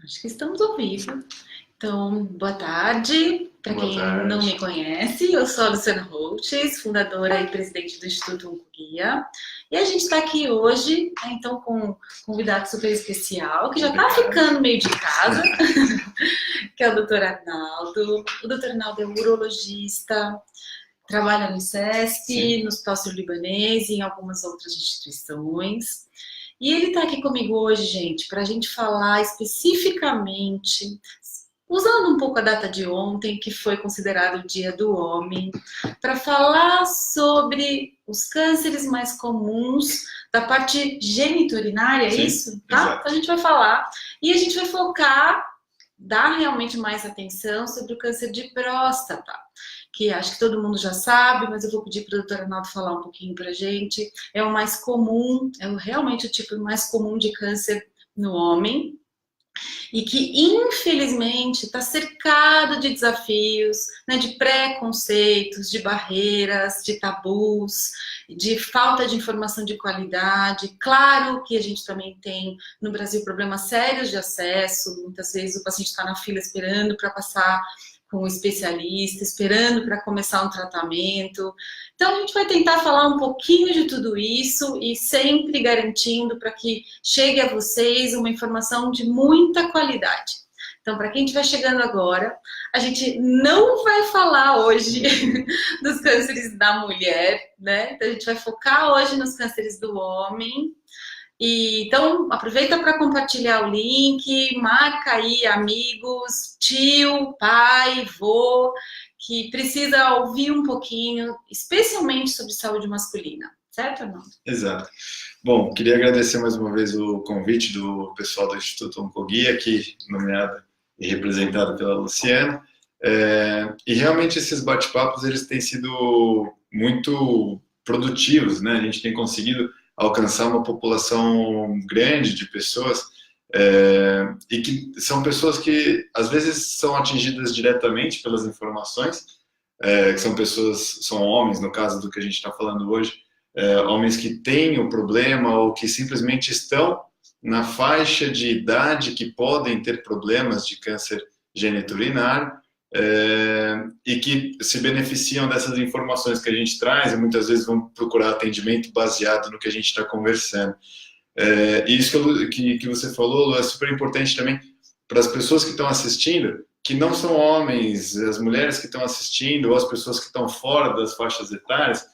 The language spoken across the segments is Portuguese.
Acho que estamos ao vivo. Então, boa tarde. Para Boa quem não me tarde. conhece, eu sou a Luciana Holtz, fundadora e presidente do Instituto Oncoguia. E a gente está aqui hoje, né, então, com um convidado super especial, que já está Obrigado. ficando meio de casa, que é o Dr. Arnaldo. O Dr. Arnaldo é urologista, trabalha no ICESP, Sim, no Hospital Sírio-Libanês e em algumas outras instituições. E ele está aqui comigo hoje, gente, para a gente falar especificamente, usando um pouco a data de ontem, que foi considerado o Dia do Homem, para falar sobre os cânceres mais comuns da parte geniturinária, é sim, isso? Tá? Então exato. a gente vai falar e a gente vai focar, dar realmente mais atenção sobre o câncer de próstata, que acho que todo mundo já sabe, mas eu vou pedir para o doutor Arnaldo falar um pouquinho para a gente. É o mais comum, realmente o tipo mais comum de câncer no homem, e que infelizmente está cercado de desafios, né, de preconceitos, de barreiras, de tabus, de falta de informação de qualidade. Claro que a gente também tem no Brasil problemas sérios de acesso, muitas vezes o paciente está na fila esperando para passar com um especialista, esperando para começar um tratamento. Então, a gente vai tentar falar um pouquinho de tudo isso e sempre garantindo para que chegue a vocês uma informação de muita qualidade. Então, para quem estiver chegando agora, a gente não vai falar hoje dos cânceres da mulher, né? Então, a gente vai focar hoje nos cânceres do homem. E, então, aproveita para compartilhar o link, marca aí amigos, tio, pai, vô, que precisa ouvir um pouquinho, especialmente sobre saúde masculina. Certo, Arnaldo? Exato. Bom, queria agradecer mais uma vez o convite do pessoal do Instituto Oncoguia, aqui nomeado e representado pela Luciana. E realmente esses bate-papos eles têm sido muito produtivos, né? A gente tem conseguido alcançar uma população grande de pessoas e que são pessoas que às vezes são atingidas diretamente pelas informações, que são pessoas, são homens, no caso do que a gente está falando hoje, homens que têm o problema ou que simplesmente estão na faixa de idade que podem ter problemas de câncer geniturinário, e que se beneficiam dessas informações que a gente traz e muitas vezes vão procurar atendimento baseado no que a gente está conversando. E isso que você falou, Lu, é super importante também para as pessoas que estão assistindo, que não são homens, as mulheres que estão assistindo ou as pessoas que estão fora das faixas etárias,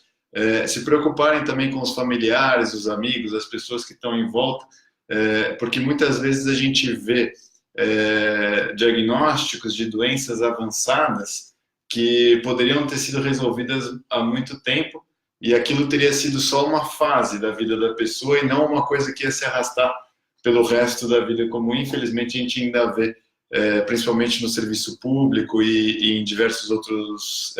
se preocuparem também com os familiares, os amigos, as pessoas que estão em volta, porque muitas vezes a gente vê diagnósticos de doenças avançadas que poderiam ter sido resolvidas há muito tempo e aquilo teria sido só uma fase da vida da pessoa e não uma coisa que ia se arrastar pelo resto da vida, como infelizmente a gente ainda vê, principalmente no serviço público e em diversos outros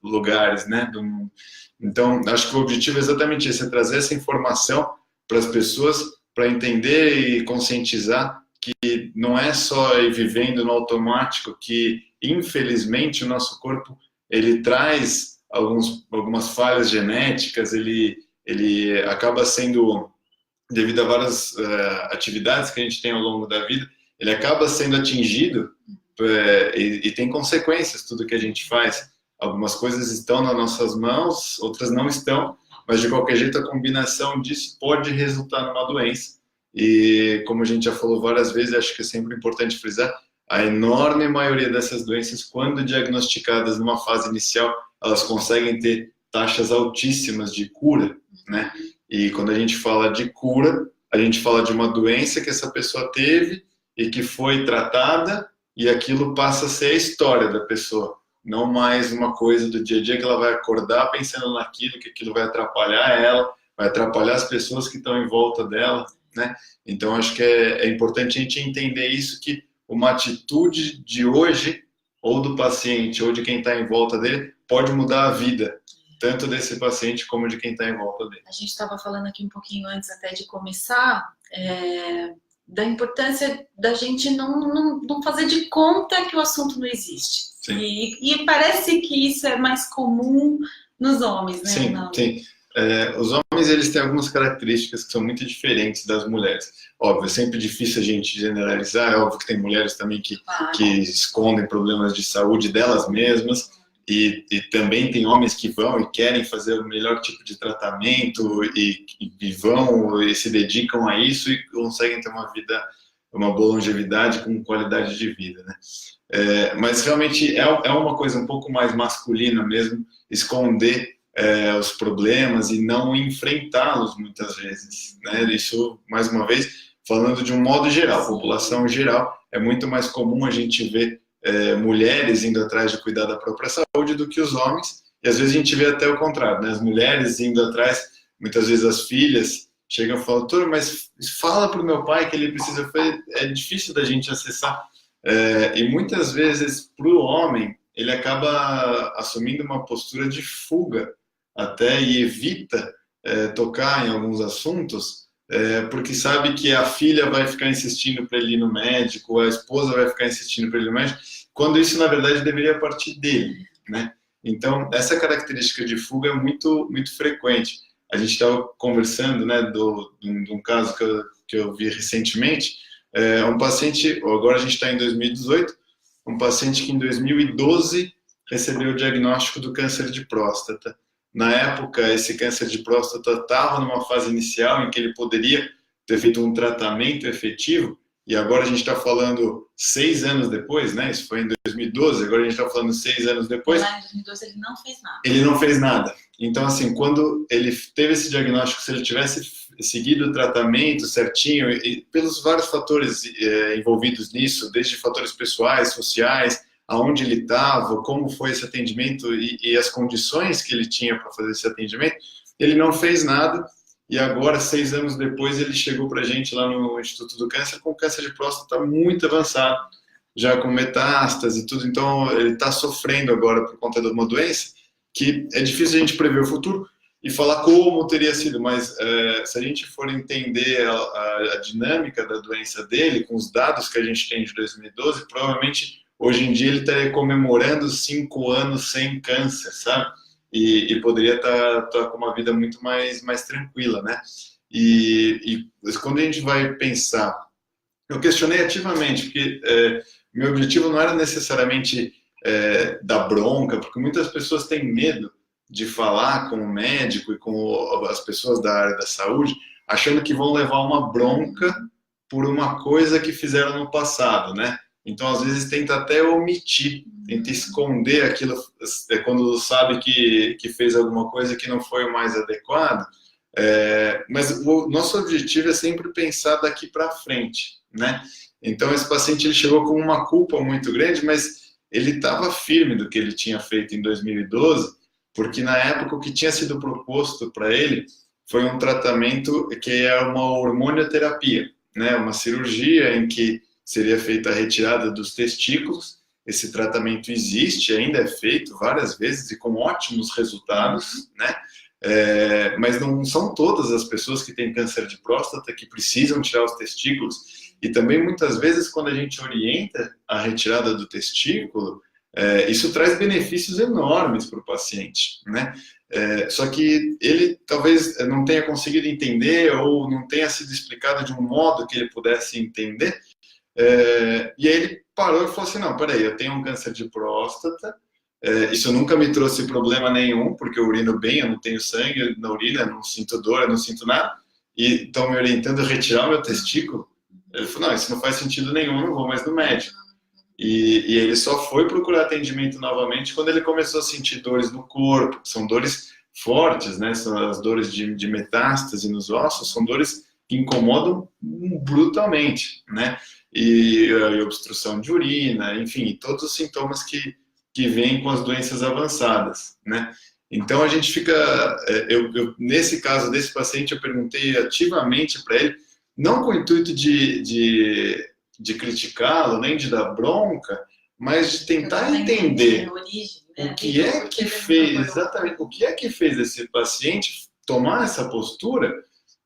lugares, né, do mundo. Então, acho que o objetivo é exatamente esse, é trazer essa informação para as pessoas, para entender e conscientizar que não é só ir vivendo no automático, que infelizmente o nosso corpo ele traz algumas falhas genéticas, ele acaba sendo, devido a várias atividades que a gente tem ao longo da vida, ele acaba sendo atingido e tem consequências tudo que a gente faz. Algumas coisas estão nas nossas mãos, outras não estão, mas de qualquer jeito a combinação disso pode resultar numa doença. E como a gente já falou várias vezes, acho que é sempre importante frisar, a enorme maioria dessas doenças, quando diagnosticadas numa fase inicial, elas conseguem ter taxas altíssimas de cura, né? E quando a gente fala de cura, a gente fala de uma doença que essa pessoa teve e que foi tratada e aquilo passa a ser a história da pessoa, não mais uma coisa do dia a dia que ela vai acordar pensando naquilo, que aquilo vai atrapalhar ela, vai atrapalhar as pessoas que estão em volta dela, né? Então acho que é importante a gente entender isso, que uma atitude de hoje, ou do paciente, ou de quem está em volta dele, pode mudar a vida, tanto desse paciente como de quem está em volta dele. A gente estava falando aqui um pouquinho antes até de começar, da importância da gente não fazer de conta que o assunto não existe. E parece que isso é mais comum nos homens, né, Sim, Arnaldo? sim. Os homens, eles têm algumas características que são muito diferentes das mulheres. Óbvio, é sempre difícil a gente generalizar, é óbvio que tem mulheres também que escondem problemas de saúde delas mesmas, e também tem homens que vão e querem fazer o melhor tipo de tratamento e vão e se dedicam a isso e conseguem ter uma boa longevidade com qualidade de vida, né? Mas realmente é uma coisa um pouco mais masculina mesmo, esconder os problemas e não enfrentá-los muitas vezes, né? Isso, mais uma vez, falando de um modo geral, população geral, é muito mais comum a gente ver mulheres indo atrás de cuidar da própria saúde do que os homens, e às vezes a gente vê até o contrário, né? As mulheres indo atrás, muitas vezes as filhas chegam e falam, doutor, mas fala para o meu pai que ele precisa fazer, é difícil da gente acessar, e muitas vezes para o homem, ele acaba assumindo uma postura de fuga até e evita tocar em alguns assuntos, porque sabe que a filha vai ficar insistindo para ele ir no médico, a esposa vai ficar insistindo para ele ir no médico, quando isso, na verdade, deveria partir dele, né? Então, essa característica de fuga é muito, muito frequente. A gente estava conversando, né, de um caso que eu vi recentemente, um paciente, agora a gente está em 2018, um paciente que em 2012 recebeu o diagnóstico do câncer de próstata. Na época, esse câncer de próstata estava numa fase inicial em que ele poderia ter feito um tratamento efetivo, e agora a gente está falando 6 anos depois, né? Isso foi em 2012, agora a gente está falando 6 anos depois. Lá em 2012 ele não fez nada. Ele não fez nada. Então, assim, quando ele teve esse diagnóstico, se ele tivesse seguido o tratamento certinho, e pelos vários fatores envolvidos nisso, desde fatores pessoais, sociais, aonde ele estava, como foi esse atendimento e as condições que ele tinha para fazer esse atendimento, ele não fez nada. E agora, 6 anos depois, ele chegou para a gente lá no Instituto do Câncer com câncer de próstata muito avançado, já com metástase e tudo. Então, ele está sofrendo agora por conta de uma doença que é difícil a gente prever o futuro e falar como teria sido, mas se a gente for entender a dinâmica da doença dele, com os dados que a gente tem de 2012, provavelmente hoje em dia ele estaria comemorando 5 anos sem câncer, sabe? E poderia estar com uma vida muito mais tranquila, né? E quando a gente vai pensar, eu questionei ativamente, porque meu objetivo não era necessariamente dar bronca, porque muitas pessoas têm medo de falar com o médico e com as pessoas da área da saúde, achando que vão levar uma bronca por uma coisa que fizeram no passado, né? Então, às vezes, tenta até omitir, tenta esconder aquilo, quando sabe que fez alguma coisa que não foi o mais adequado. Mas o nosso objetivo é sempre pensar daqui para frente, né? Então, esse paciente ele chegou com uma culpa muito grande, mas ele estava firme do que ele tinha feito em 2012, porque na época o que tinha sido proposto para ele foi um tratamento que é uma hormonioterapia, né? Uma cirurgia em que seria feita a retirada dos testículos. Esse tratamento existe, ainda é feito várias vezes e com ótimos resultados, né? Mas não são todas as pessoas que têm câncer de próstata que precisam tirar os testículos. E também muitas vezes quando a gente orienta a retirada do testículo, isso traz benefícios enormes para o paciente, né? Só que ele talvez não tenha conseguido entender ou não tenha sido explicado de um modo que ele pudesse entender. E aí ele parou e falou assim, não, peraí, eu tenho um câncer de próstata, isso nunca me trouxe problema nenhum, porque eu urino bem, eu não tenho sangue na urina, eu não sinto dor, eu não sinto nada, e estão me orientando a retirar o meu testículo. Ele falou, não, isso não faz sentido nenhum, eu não vou mais no médico. E ele só foi procurar atendimento novamente quando ele começou a sentir dores no corpo, são dores fortes, né? São as dores de metástase nos ossos, são dores que incomodam brutalmente, né? E obstrução de urina, enfim, todos os sintomas que vêm com as doenças avançadas, né? Então a gente fica, nesse caso desse paciente, eu perguntei ativamente para ele, não com o intuito de criticá-lo, nem de dar bronca, mas de tentar entender o que é que fez, exatamente, o que é que fez esse paciente tomar essa postura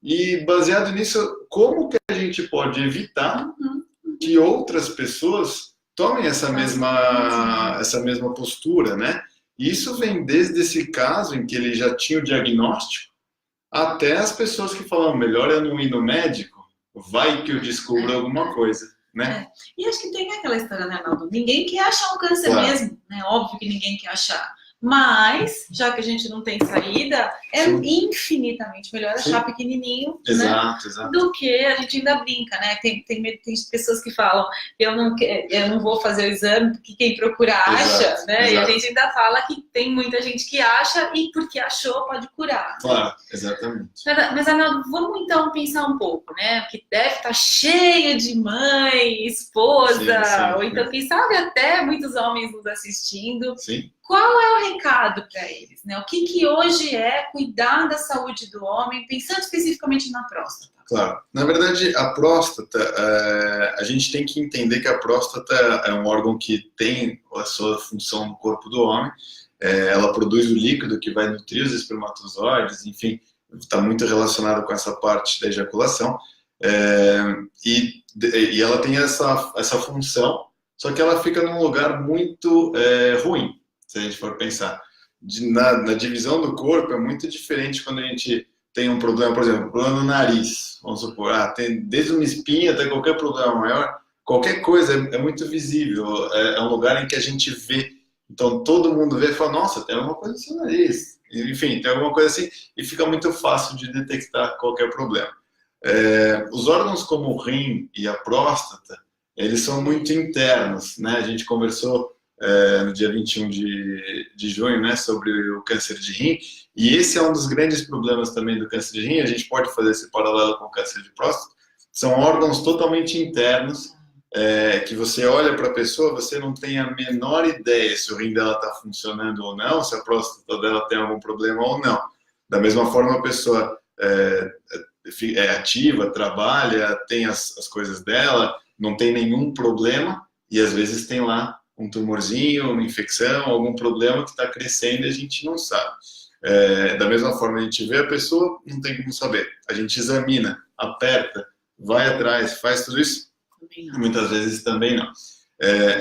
e, baseado nisso, como que a gente pode evitar que outras pessoas tomem essa mesma postura, né? E isso vem desde esse caso em que ele já tinha o diagnóstico, até as pessoas que falam, melhor eu não ir no médico, vai que eu descubro alguma coisa, né? E acho que tem aquela história, né, Arnaldo? Ninguém quer achar um câncer mesmo, né? Óbvio que ninguém quer achar. Mas, já que a gente não tem saída, é infinitamente melhor achar pequenininho, exato, né, do que a gente ainda brinca, né? Tem pessoas que falam, eu não vou fazer o exame porque quem procura acha, né? E a gente ainda fala que tem muita gente que acha e porque achou pode curar. Claro, exatamente. Mas, Arnaldo, vamos então pensar um pouco, né? Que deve estar cheia de mãe, esposa, ou então, quem sabe, até muitos homens nos assistindo. Sim. Qual é o recado para eles, né? O que hoje é cuidar da saúde do homem, pensando especificamente na próstata? Claro. Na verdade, a próstata, a gente tem que entender que a próstata é um órgão que tem a sua função no corpo do homem. Ela produz o líquido que vai nutrir os espermatozoides, enfim, está muito relacionado com essa parte da ejaculação. E ela tem essa função, só que ela fica num lugar muito ruim, se a gente for pensar. Na divisão do corpo é muito diferente quando a gente tem um problema, por exemplo, problema no nariz, vamos supor, tem desde uma espinha até qualquer problema maior, qualquer coisa é muito visível, é um lugar em que a gente vê, então todo mundo vê e fala, nossa, tem alguma coisa no seu nariz, enfim, tem alguma coisa assim, e fica muito fácil de detectar qualquer problema. Os órgãos como o rim e a próstata, eles são muito internos, né? A gente conversou no dia 21 de junho, né, sobre o câncer de rim, e esse é um dos grandes problemas também do câncer de rim, a gente pode fazer esse paralelo com o câncer de próstata, são órgãos totalmente internos, que você olha para a pessoa, você não tem a menor ideia se o rim dela está funcionando ou não, se a próstata dela tem algum problema ou não. Da mesma forma, a pessoa é ativa, trabalha, tem as coisas dela, não tem nenhum problema, e às vezes tem lá um tumorzinho, uma infecção, algum problema que está crescendo e a gente não sabe. Da mesma forma, a gente vê a pessoa, não tem como saber. A gente examina, aperta, vai atrás, faz tudo isso, muitas vezes também não.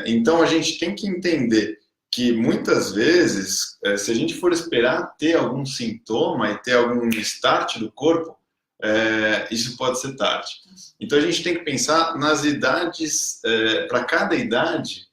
Então, a gente tem que entender que muitas vezes, se a gente for esperar ter algum sintoma e ter algum start do corpo, isso pode ser tarde. Então, a gente tem que pensar nas idades, para cada idade,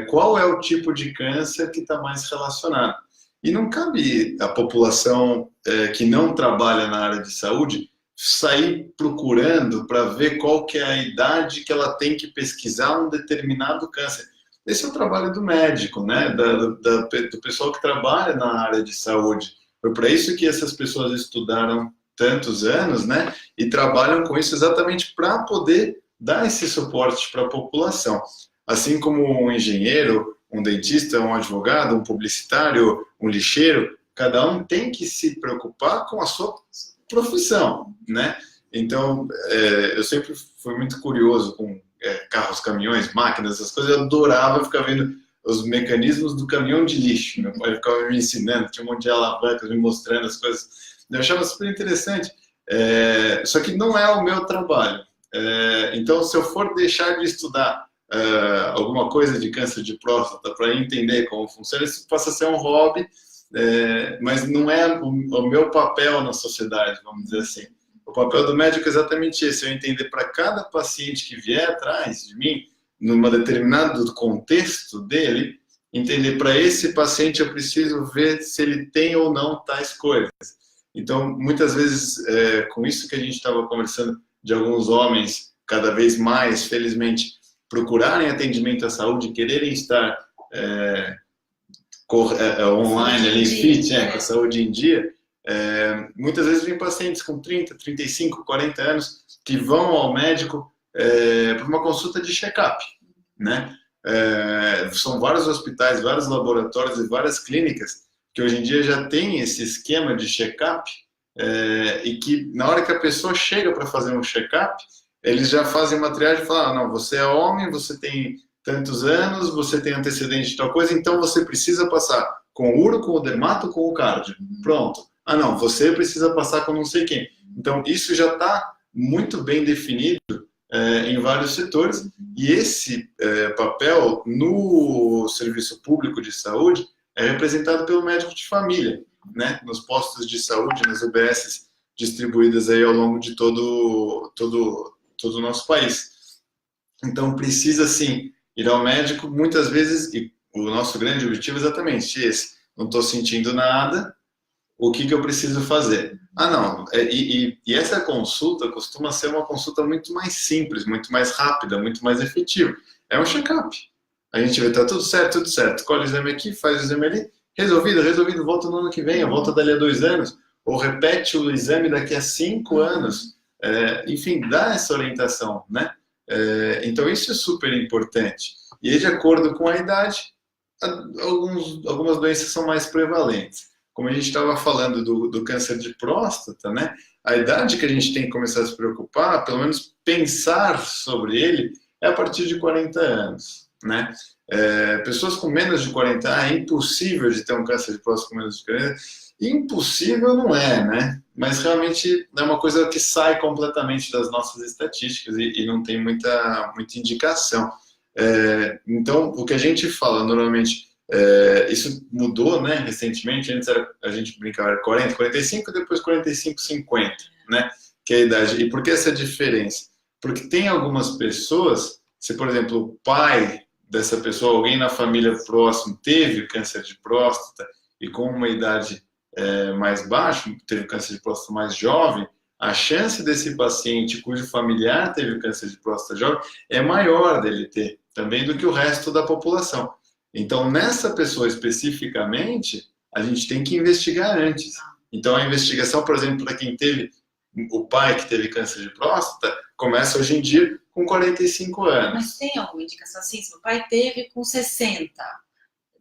qual é o tipo de câncer que está mais relacionado. E não cabe a população que não trabalha na área de saúde sair procurando para ver qual que é a idade que ela tem que pesquisar um determinado câncer. Esse é o trabalho do médico, né? Do pessoal que trabalha na área de saúde. Foi para isso que essas pessoas estudaram tantos anos, né? E trabalham com isso exatamente para poder dar esse suporte para a população. Assim como um engenheiro, um dentista, um advogado, um publicitário, um lixeiro, cada um tem que se preocupar com a sua profissão, né? Então, eu sempre fui muito curioso com carros, caminhões, máquinas, essas coisas. Eu adorava ficar vendo os mecanismos do caminhão de lixo. Meu pai ficava me ensinando, tinha um monte de alavancas me mostrando as coisas. Eu achava super interessante. Só que não é o meu trabalho. Então, se eu for deixar de estudar alguma coisa de câncer de próstata para entender como funciona, isso passa a ser um hobby, mas não é o meu papel na sociedade, vamos dizer assim. O papel do médico é exatamente esse, eu entender para cada paciente que vier atrás de mim, num determinado contexto dele, entender para esse paciente eu preciso ver se ele tem ou não tais coisas. Então, muitas vezes, com isso que a gente estava conversando, de alguns homens cada vez mais, felizmente, procurarem atendimento à saúde, quererem estar online, ali, fit, com a saúde em dia, muitas vezes vêm pacientes com 30, 35, 40 anos que vão ao médico para uma consulta de check-up, né? São vários hospitais, vários laboratórios e várias clínicas que hoje em dia já tem esse esquema de check-up e que na hora que a pessoa chega para fazer um check-up, eles já fazem uma triagem e falam, não, você é homem, você tem tantos anos, você tem antecedente de tal coisa, então você precisa passar com o uro, com o dermato, com o cardio. Pronto. Ah, não, você precisa passar com não sei quem. Então, isso já está muito bem definido em vários setores, e esse papel no serviço público de saúde é representado pelo médico de família, né? Nos postos de saúde, nas UBSs, distribuídas aí ao longo de todo o nosso país. Então, precisa, sim, ir ao médico, muitas vezes, e o nosso grande objetivo é exatamente esse, não estou sentindo nada, o que eu preciso fazer? Ah, não, e essa consulta costuma ser uma consulta muito mais simples, muito mais rápida, muito mais efetiva. É um check-up. A gente vê, tá tudo certo. Colhe o exame aqui, faz o exame ali, resolvido, volta no ano que vem, volta dali a 2 anos, ou repete o exame daqui a 5 anos. Enfim, dá essa orientação, né? Então isso é super importante. E aí, de acordo com a idade, algumas doenças são mais prevalentes. Como a gente estava falando do câncer de próstata, né? A idade que a gente tem que começar a se preocupar, pelo menos pensar sobre ele, é a partir de 40 anos, né? Pessoas com menos de 40 anos, é impossível de ter um câncer de próstata com menos de 40. Impossível não é, né? Mas realmente é uma coisa que sai completamente das nossas estatísticas e não tem muita indicação. Então, o que a gente fala normalmente, isso mudou, né, recentemente. Antes a gente brincava, era 40, 45, depois 45, 50, né, que é a idade. E por que essa diferença? Porque tem algumas pessoas, se por exemplo o pai dessa pessoa, alguém na família próximo teve câncer de próstata e com uma idade mais baixa, teve câncer de próstata mais jovem, a chance desse paciente cujo familiar teve câncer de próstata jovem é maior dele ter também do que o resto da população. Então, nessa pessoa especificamente, a gente tem que investigar antes. Então, a investigação, por exemplo, para quem teve o pai que teve câncer de próstata, começa hoje em dia com 45 anos. Mas tem alguma indicação assim? Se o pai teve com 60,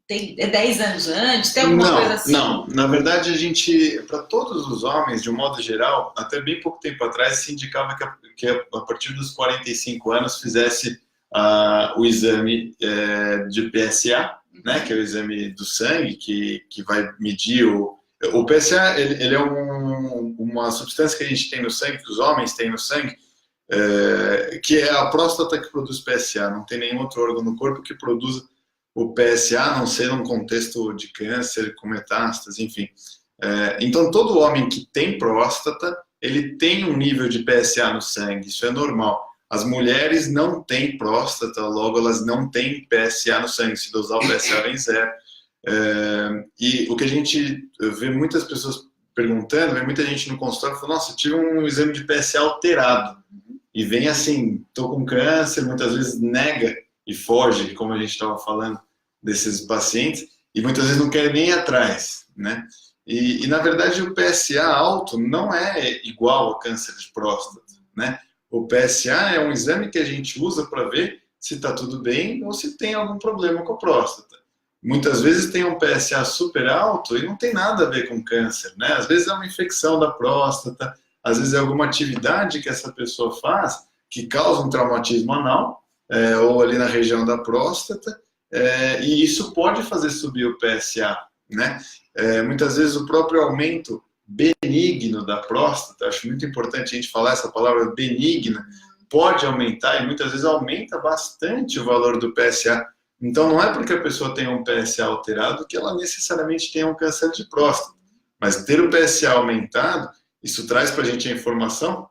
tem 10 anos antes, tem alguma coisa assim? Não, na verdade a gente, para todos os homens, de um modo geral, até bem pouco tempo atrás se indicava que a partir dos 45 anos fizesse o exame de PSA, né, que é o exame do sangue, que vai medir o PSA, ele é uma substância que a gente tem no sangue, que os homens têm no sangue, que é a próstata que produz PSA, não tem nenhum outro órgão no corpo que produza o PSA, a não ser num contexto de câncer, com metástase, enfim. Então, todo homem que tem próstata, ele tem um nível de PSA no sangue, isso é normal. As mulheres não têm próstata, logo elas não têm PSA no sangue, se dosar o PSA vem zero. E o que a gente vê muitas pessoas perguntando, vê muita gente no consultório falando, nossa, eu tive um exame de PSA alterado. E vem assim, estou com câncer, muitas vezes nega e foge, como a gente estava falando desses pacientes, e muitas vezes não quer nem ir atrás, né? E na verdade o PSA alto não é igual ao câncer de próstata, né? O PSA é um exame que a gente usa para ver se está tudo bem ou se tem algum problema com a próstata. Muitas vezes tem um PSA super alto e não tem nada a ver com câncer, né? Às vezes é uma infecção da próstata, às vezes é alguma atividade que essa pessoa faz que causa um traumatismo anal, ou ali na região da próstata, e isso pode fazer subir o PSA, né? Muitas vezes o próprio aumento benigno da próstata, acho muito importante a gente falar essa palavra benigna, pode aumentar e muitas vezes aumenta bastante o valor do PSA. Então não é porque a pessoa tem um PSA alterado que ela necessariamente tenha um câncer de próstata, mas ter o PSA aumentado, isso traz para a gente a informação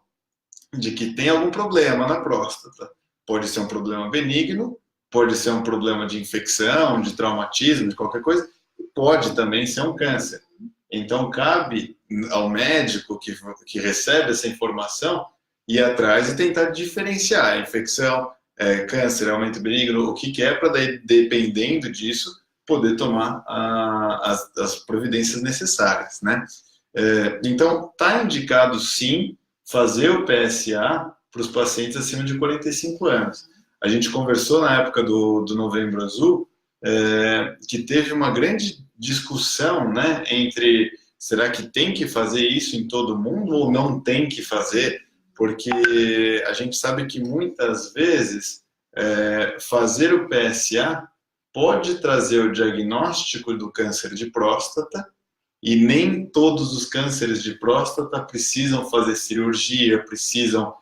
de que tem algum problema na próstata. Pode ser um problema benigno, pode ser um problema de infecção, de traumatismo, de qualquer coisa, e pode também ser um câncer. Então, cabe ao médico que recebe essa informação ir atrás e tentar diferenciar a infecção, câncer, aumento benigno, o que é, para daí, dependendo disso, poder tomar as providências necessárias, né? Então, está indicado, sim, fazer o PSA para os pacientes acima de 45 anos. A gente conversou na época do Novembro Azul, que teve uma grande discussão, né, entre será que tem que fazer isso em todo mundo ou não tem que fazer, porque a gente sabe que muitas vezes fazer o PSA pode trazer o diagnóstico do câncer de próstata e nem todos os cânceres de próstata precisam fazer cirurgia, precisam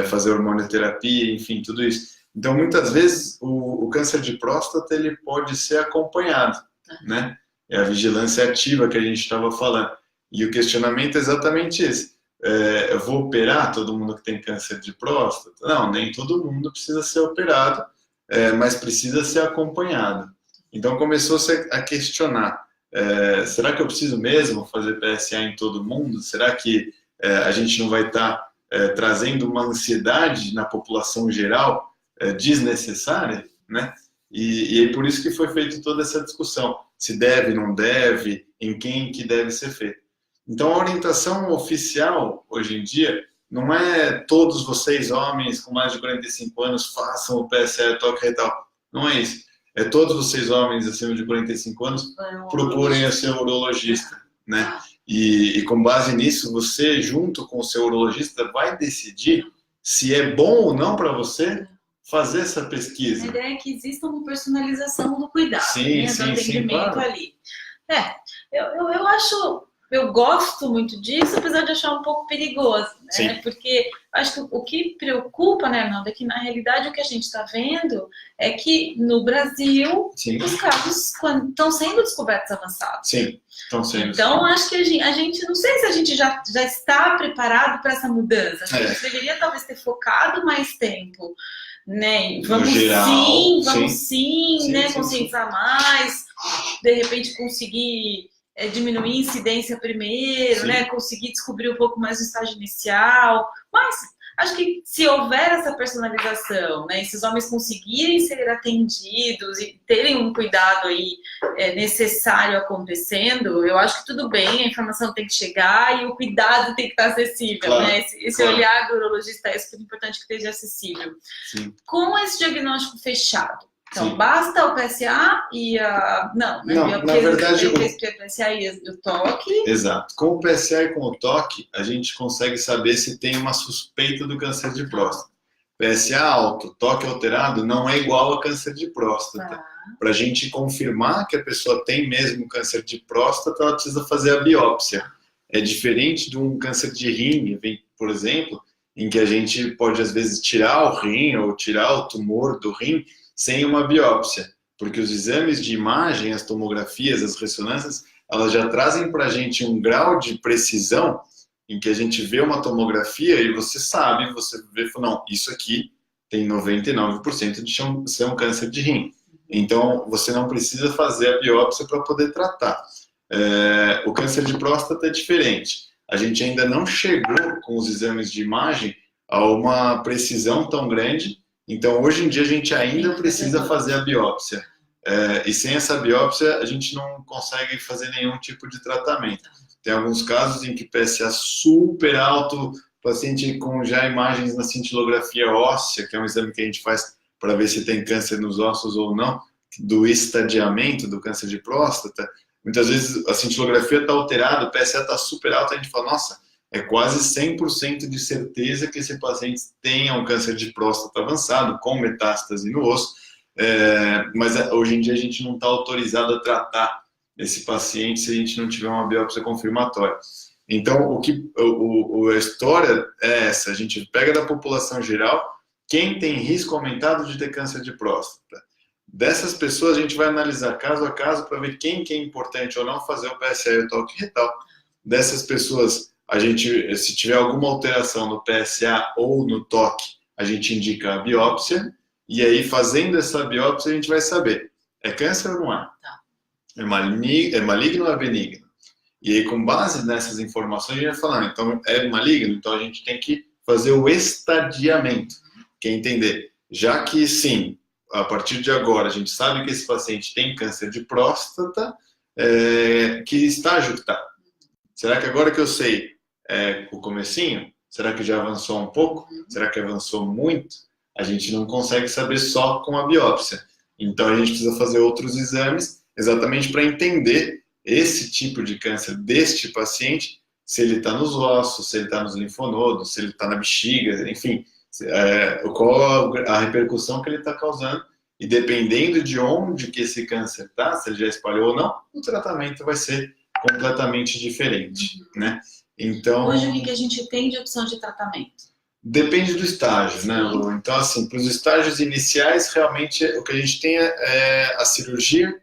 fazer hormonioterapia, enfim, tudo isso. Então, muitas vezes, o câncer de próstata ele pode ser acompanhado, né? É a vigilância ativa que a gente estava falando. E o questionamento é exatamente esse. eu vou operar todo mundo que tem câncer de próstata? Não, nem todo mundo precisa ser operado, mas precisa ser acompanhado. Então começou-se a questionar, será que eu preciso mesmo fazer PSA em todo mundo? Será que a gente não vai estar trazendo uma ansiedade na população geral desnecessária, né? E é por isso que foi feita toda essa discussão, se deve, não deve, em quem que deve ser feito. Então a orientação oficial, hoje em dia, não é todos vocês, homens com mais de 45 anos, façam o PSA toque retal. Não é isso. É todos vocês, homens acima de 45 anos, procurem o seu urologista, né? E com base nisso, você, junto com o seu urologista, vai decidir se é bom ou não para você fazer essa pesquisa. A ideia é que exista uma personalização do cuidado, sim, né? sim, Do atendimento claro. Ali. Eu acho, eu gosto muito disso, apesar de achar um pouco perigoso, né? Sim. Porque acho que o que preocupa, né, Arnaldo, é que na realidade o que a gente está vendo é que no Brasil Sim. os casos estão sendo descobertos avançados. Sim, estão sendo. Então acho que a gente, não sei se a gente já está preparado para essa mudança. A gente deveria talvez ter focado mais tempo, né? Vamos geral, sim, né? Conscientizar mais, de repente conseguir diminuir a incidência primeiro, né? Conseguir descobrir um pouco mais no estágio inicial. Mas acho que se houver essa personalização, né? E se os homens conseguirem ser atendidos e terem um cuidado aí necessário acontecendo, eu acho que tudo bem, a informação tem que chegar e o cuidado tem que estar acessível, claro, né? Esse olhar do urologista é super importante que esteja acessível. Sim. Com esse diagnóstico fechado, então, basta o PSA e a... Não, na verdade... O PSA e o toque. Exato. Com o PSA e com o toque, a gente consegue saber se tem uma suspeita do câncer de próstata. PSA alto, toque alterado, não é igual a câncer de próstata. Para a gente confirmar que a pessoa tem mesmo câncer de próstata, ela precisa fazer a biópsia. É diferente de um câncer de rim, por exemplo, em que a gente pode, às vezes, tirar o rim ou tirar o tumor do rim sem uma biópsia, porque os exames de imagem, as tomografias, as ressonâncias, elas já trazem para a gente um grau de precisão em que a gente vê uma tomografia e você sabe, você vê, não, isso aqui tem 99% de ser um câncer de rim. Então, você não precisa fazer a biópsia para poder tratar. O câncer de próstata é diferente. A gente ainda não chegou com os exames de imagem a uma precisão tão grande. Então, hoje em dia, a gente ainda precisa fazer a biópsia. E sem essa biópsia, a gente não consegue fazer nenhum tipo de tratamento. Tem alguns casos em que PSA super alto, paciente com já imagens na cintilografia óssea, que é um exame que a gente faz para ver se tem câncer nos ossos ou não, do estadiamento do câncer de próstata. Muitas vezes a cintilografia está alterada, o PSA está super alto, a gente fala, nossa, é quase 100% de certeza que esse paciente tenha um câncer de próstata avançado, com metástase no osso, mas hoje em dia a gente não está autorizado a tratar esse paciente se a gente não tiver uma biópsia confirmatória. Então, a história é essa, a gente pega da população geral quem tem risco aumentado de ter câncer de próstata. Dessas pessoas, a gente vai analisar caso a caso para ver quem que é importante ou não fazer o PSA e o toque retal. Dessas pessoas, a gente, se tiver alguma alteração no PSA ou no toque, a gente indica a biópsia, e aí, fazendo essa biópsia, a gente vai saber, é câncer ou não é? É maligno ou é benigno? E aí, com base nessas informações, a gente vai falar, então, é maligno, então a gente tem que fazer o estadiamento, que é entender, já que sim, a partir de agora, a gente sabe que esse paciente tem câncer de próstata, que estágio que está? Será que agora que eu sei o comecinho, será que já avançou um pouco? Será que avançou muito? A gente não consegue saber só com a biópsia. Então, a gente precisa fazer outros exames exatamente para entender esse tipo de câncer deste paciente, se ele está nos ossos, se ele está nos linfonodos, se ele está na bexiga, enfim, qual a repercussão que ele está causando. E dependendo de onde que esse câncer está, se ele já espalhou ou não, o tratamento vai ser completamente diferente, né? Então, hoje, o que a gente tem de opção de tratamento? Depende do estágio, né, Lu? Então, assim, para os estágios iniciais, realmente, o que a gente tem é a cirurgia,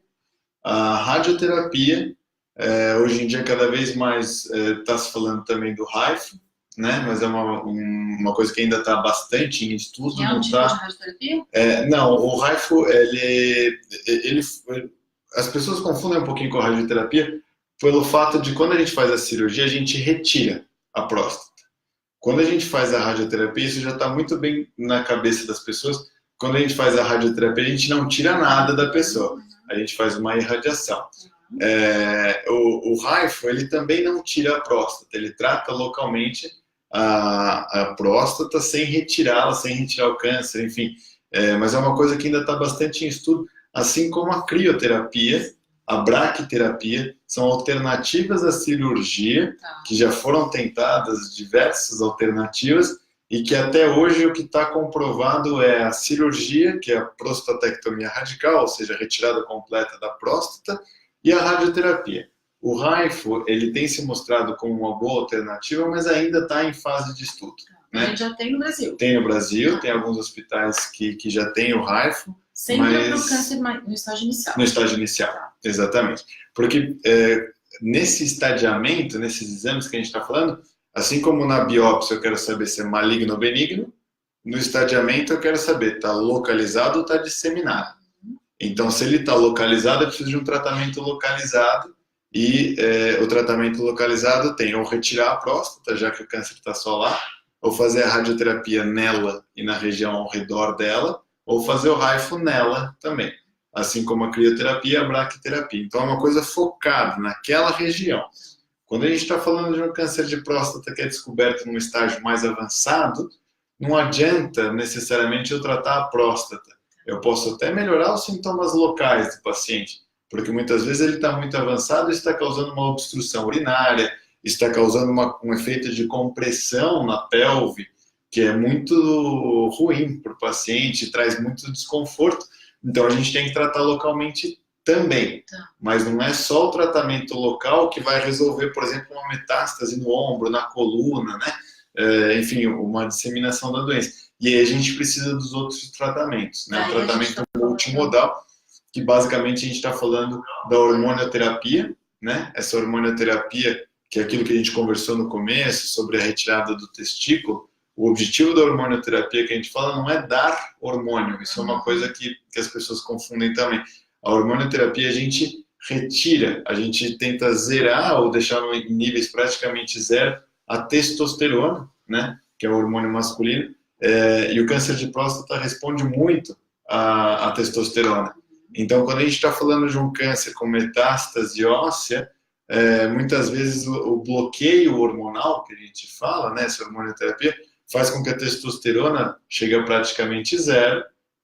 a radioterapia, hoje em dia, cada vez mais está se falando também do HIFU, né? Mas é uma coisa que ainda está bastante em estudo. Que é um não tipo tá... de radioterapia? Não, o HIFU, as pessoas confundem um pouquinho com a radioterapia pelo fato de quando a gente faz a cirurgia, a gente retira a próstata. Quando a gente faz a radioterapia, isso já está muito bem na cabeça das pessoas. Quando a gente faz a radioterapia, a gente não tira nada da pessoa. A gente faz uma irradiação. O HIFU, ele também não tira a próstata. Ele trata localmente a próstata sem retirá-la, sem retirar o câncer, enfim. Mas é uma coisa que ainda está bastante em estudo, assim como a crioterapia, a braquiterapia, são alternativas à cirurgia, que já foram tentadas diversas alternativas, e que até hoje o que está comprovado é a cirurgia, que é a prostatectomia radical, ou seja, a retirada completa da próstata, e a radioterapia. O HIFU, ele tem se mostrado como uma boa alternativa, mas ainda está em fase de estudo. A gente já tem no Brasil. Tem no Brasil, tem alguns hospitais que já têm o HIFU. Sempre para o câncer no estágio inicial. No estágio inicial, exatamente. Porque nesse estadiamento, nesses exames que a gente está falando, assim como na biópsia eu quero saber se é maligno ou benigno, no estadiamento eu quero saber está localizado ou está disseminado. Então, se ele está localizado, eu preciso de um tratamento localizado. E o tratamento localizado tem ou retirar a próstata, já que o câncer está só lá, ou fazer a radioterapia nela e na região ao redor dela, ou fazer o HIFU nela também, assim como a crioterapia e a braquiterapia. Então é uma coisa focada naquela região. Quando a gente está falando de um câncer de próstata que é descoberto num estágio mais avançado, não adianta necessariamente eu tratar a próstata. Eu posso até melhorar os sintomas locais do paciente, porque muitas vezes ele está muito avançado e está causando uma obstrução urinária, está causando um efeito de compressão na pelve, que é muito ruim para o paciente, traz muito desconforto. Então, a gente tem que tratar localmente também. Mas não é só o tratamento local que vai resolver, por exemplo, uma metástase no ombro, na coluna, né? Enfim, uma disseminação da doença. E aí a gente precisa dos outros tratamentos, né? O tratamento multimodal, que basicamente a gente está falando da hormonioterapia, né? Essa hormonioterapia, que é aquilo que a gente conversou no começo, sobre a retirada do testículo. O objetivo da hormonioterapia que a gente fala não é dar hormônio, isso é uma coisa que as pessoas confundem também. A hormonioterapia a gente retira, a gente tenta zerar ou deixar em níveis praticamente zero a testosterona, né, que é o hormônio masculino, e o câncer de próstata responde muito à testosterona. Então, quando a gente está falando de um câncer com metástase óssea, muitas vezes o bloqueio hormonal que a gente fala, né, essa hormonioterapia, faz com que a testosterona chegue a praticamente zero,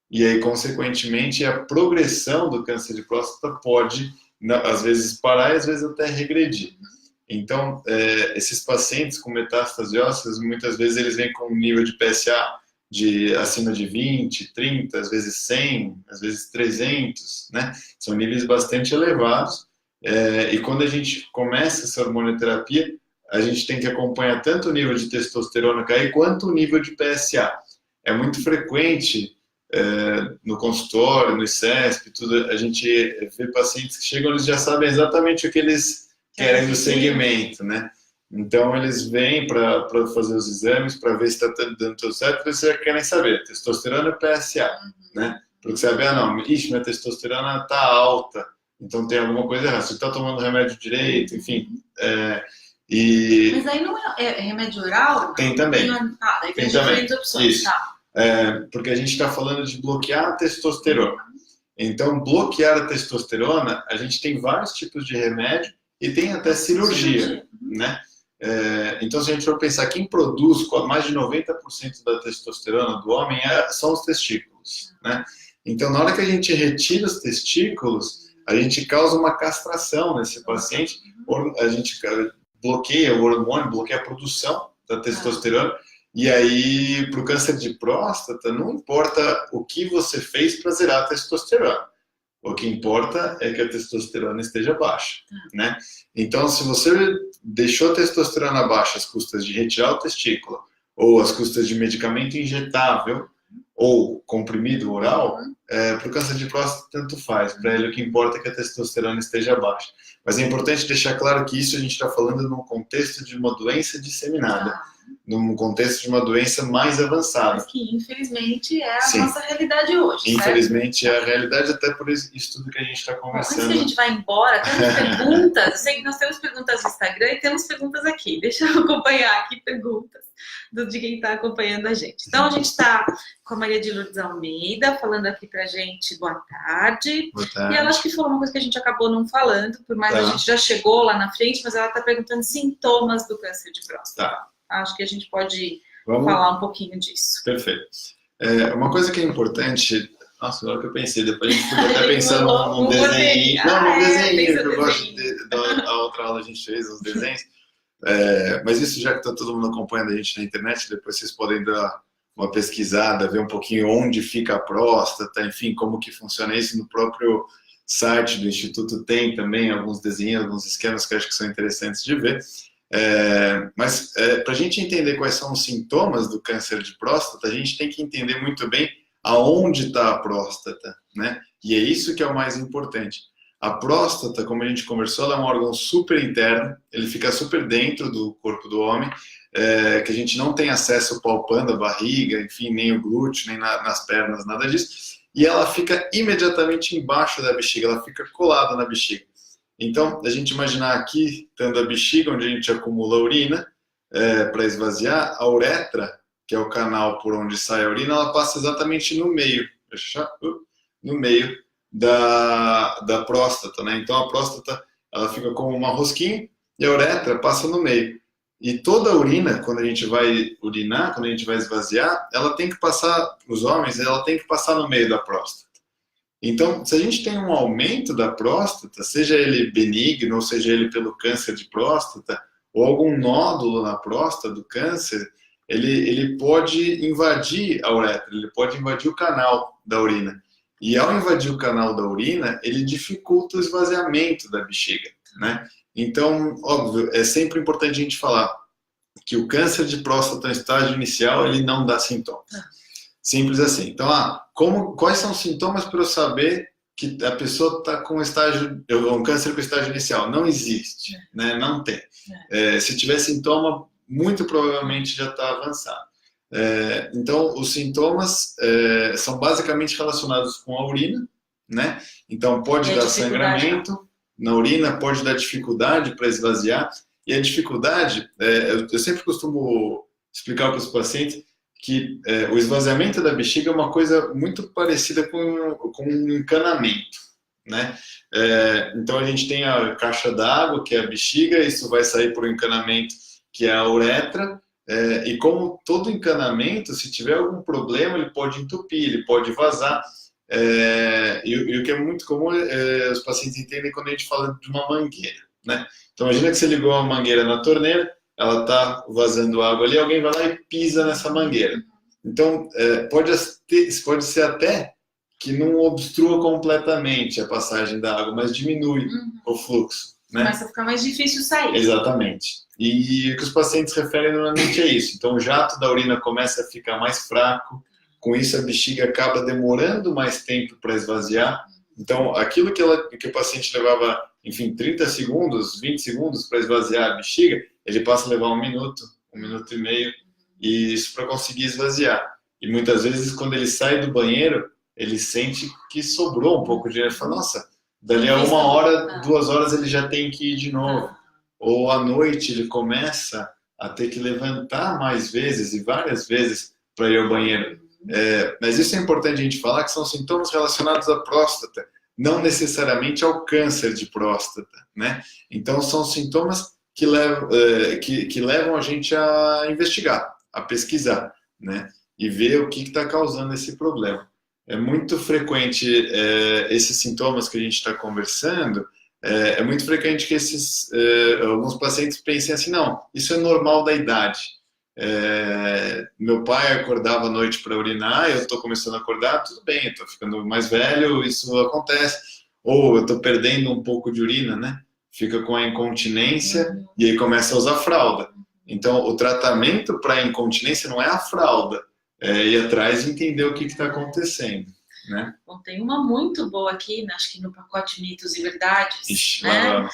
e aí, consequentemente, a progressão do câncer de próstata pode, às vezes, parar e às vezes até regredir. Então, esses pacientes com metástase ósseas, muitas vezes eles vêm com um nível de PSA acima de 20, 30, às vezes 100, às vezes 300, né? São níveis bastante elevados, e quando a gente começa essa hormonioterapia, a gente tem que acompanhar tanto o nível de testosterona cair quanto o nível de PSA. É muito frequente no consultório, no ICESP, tudo, a gente vê pacientes que chegam, eles já sabem exatamente o que eles querem do segmento, né? Então eles vêm para fazer os exames, para ver se está dando tudo certo, eles já querem saber, testosterona e PSA, né? Porque você vai ver, não, ixi, minha testosterona está alta, então tem alguma coisa errada, você está tomando remédio direito, enfim. Mas aí não é remédio oral? Tem também. Daí tem diferentes opções. Isso. Porque a gente está falando de bloquear a testosterona. Então, bloquear a testosterona, a gente tem vários tipos de remédio e tem até cirurgia, né? Então, se a gente for pensar, quem produz mais de 90% da testosterona do homem são os testículos, né? Então, na hora que a gente retira os testículos, a gente causa uma castração nesse paciente, a gente bloqueia o hormônio, bloqueia a produção da testosterona, e aí, para o câncer de próstata, não importa o que você fez para zerar a testosterona. O que importa é que a testosterona esteja baixa, né? Então, se você deixou a testosterona baixa às custas de retirar o testículo, ou às custas de medicamento injetável, ou comprimido oral, para o câncer de próstata tanto faz. Para ele o que importa é que a testosterona esteja baixa. Mas é importante deixar claro que isso a gente está falando num contexto de uma doença disseminada. num contexto de uma doença mais avançada. Mas que, infelizmente, é a Sim. nossa realidade hoje, Infelizmente certo? é a realidade, até por isso tudo que a gente está Bom, antes conversando. que a gente vá embora, temos perguntas. Eu sei que nós temos perguntas no Instagram e temos perguntas aqui. Deixa eu acompanhar aqui perguntas de quem está acompanhando a gente. Então, a gente está com a Maria de Lourdes Almeida, falando aqui pra gente boa tarde. Boa tarde. E ela acho que falou uma coisa que a gente acabou não falando, por mais Tá. a gente já chegou lá na frente, mas ela está perguntando sintomas do câncer de próstata. Tá. Acho que a gente pode Vamos falar um pouquinho disso. Perfeito. Uma coisa que é importante... Nossa, agora que eu pensei, depois a gente podia até pensar num desenho. Não, num desenho, que eu gosto da outra aula a gente fez, uns desenhos. Mas isso já que está todo mundo acompanhando a gente na internet, depois vocês podem dar uma pesquisada, ver um pouquinho onde fica a próstata, enfim, como que funciona isso no próprio site do Instituto. Tem também alguns desenhos, alguns esquemas que eu acho que são interessantes de ver. Mas para a gente entender quais são os sintomas do câncer de próstata, a gente tem que entender muito bem aonde está a próstata, né? E é isso que é o mais importante. A próstata, como a gente conversou, ela é um órgão super interno, ele fica super dentro do corpo do homem, que a gente não tem acesso palpando a barriga, enfim, nem o glúteo, nem nas pernas, nada disso. E ela fica imediatamente embaixo da bexiga, ela fica colada na bexiga. Então, a gente imaginar aqui, tendo a bexiga, onde a gente acumula a urina, para esvaziar, a uretra, que é o canal por onde sai a urina, ela passa exatamente no meio da próstata, né? Então, a próstata, ela fica como uma rosquinha e a uretra passa no meio. E toda a urina, quando a gente vai urinar, quando a gente vai esvaziar, ela tem que passar, os homens, ela tem que passar no meio da próstata. Então, se a gente tem um aumento da próstata, seja ele benigno, ou seja ele pelo câncer de próstata, ou algum nódulo na próstata do câncer, ele pode invadir a uretra, ele pode invadir o canal da urina. E ao invadir o canal da urina, ele dificulta o esvaziamento da bexiga, né? Então, óbvio, é sempre importante a gente falar que o câncer de próstata em estágio inicial, ele não dá sintomas. Simples assim. Então, quais são os sintomas para eu saber que a pessoa está com um câncer com estágio inicial? Não existe, né? Não tem. Se tiver sintoma, muito provavelmente já está avançado. Então, os sintomas são basicamente relacionados com a urina, né? Então, pode dar sangramento na urina, pode dar dificuldade para esvaziar. E a dificuldade, eu sempre costumo explicar para os pacientes que o esvaziamento da bexiga é uma coisa muito parecida com um encanamento, né? Então, a gente tem a caixa d'água, que é a bexiga, isso vai sair por um encanamento, que é a uretra, e como todo encanamento, se tiver algum problema, ele pode entupir, ele pode vazar. E o que é muito comum, os pacientes entendem quando a gente fala de uma mangueira, né? Então, imagina que você ligou a mangueira na torneira, ela está vazando água ali, alguém vai lá e pisa nessa mangueira. Então, pode ser até que não obstrua completamente a passagem da água, mas diminui o fluxo, né? Começa a ficar mais difícil sair. Exatamente. E o que os pacientes referem normalmente é isso. Então, o jato da urina começa a ficar mais fraco, com isso a bexiga acaba demorando mais tempo para esvaziar. Então, aquilo que o paciente levava, enfim, 30 segundos, 20 segundos para esvaziar a bexiga, ele passa a levar 1 minuto, 1 minuto e meio, e isso para conseguir esvaziar. E muitas vezes, quando ele sai do banheiro, ele sente que sobrou um pouco de ar. Ele fala, nossa, dali a 1 hora, 2 horas ele já tem que ir de novo. Ou à noite ele começa a ter que levantar mais vezes e várias vezes para ir ao banheiro. Mas isso é importante a gente falar, que são sintomas relacionados à próstata, não necessariamente ao câncer de próstata, né? Então são sintomas que levam a gente a investigar, a pesquisar, né? E ver o que está causando esse problema. É muito frequente esses sintomas que a gente está conversando. É muito frequente que alguns pacientes pensem assim, não, isso é normal da idade. Meu pai acordava à noite para urinar, eu estou começando a acordar, tudo bem, eu estou ficando mais velho, isso acontece. Ou eu estou perdendo um pouco de urina, né? Fica com a incontinência e aí começa a usar fralda. Então, o tratamento para a incontinência não é a fralda, é ir atrás e entender o que está acontecendo. né? Bom, tem uma muito boa aqui, né? Acho que no pacote Mitos e Verdades. Ixi, né? lá,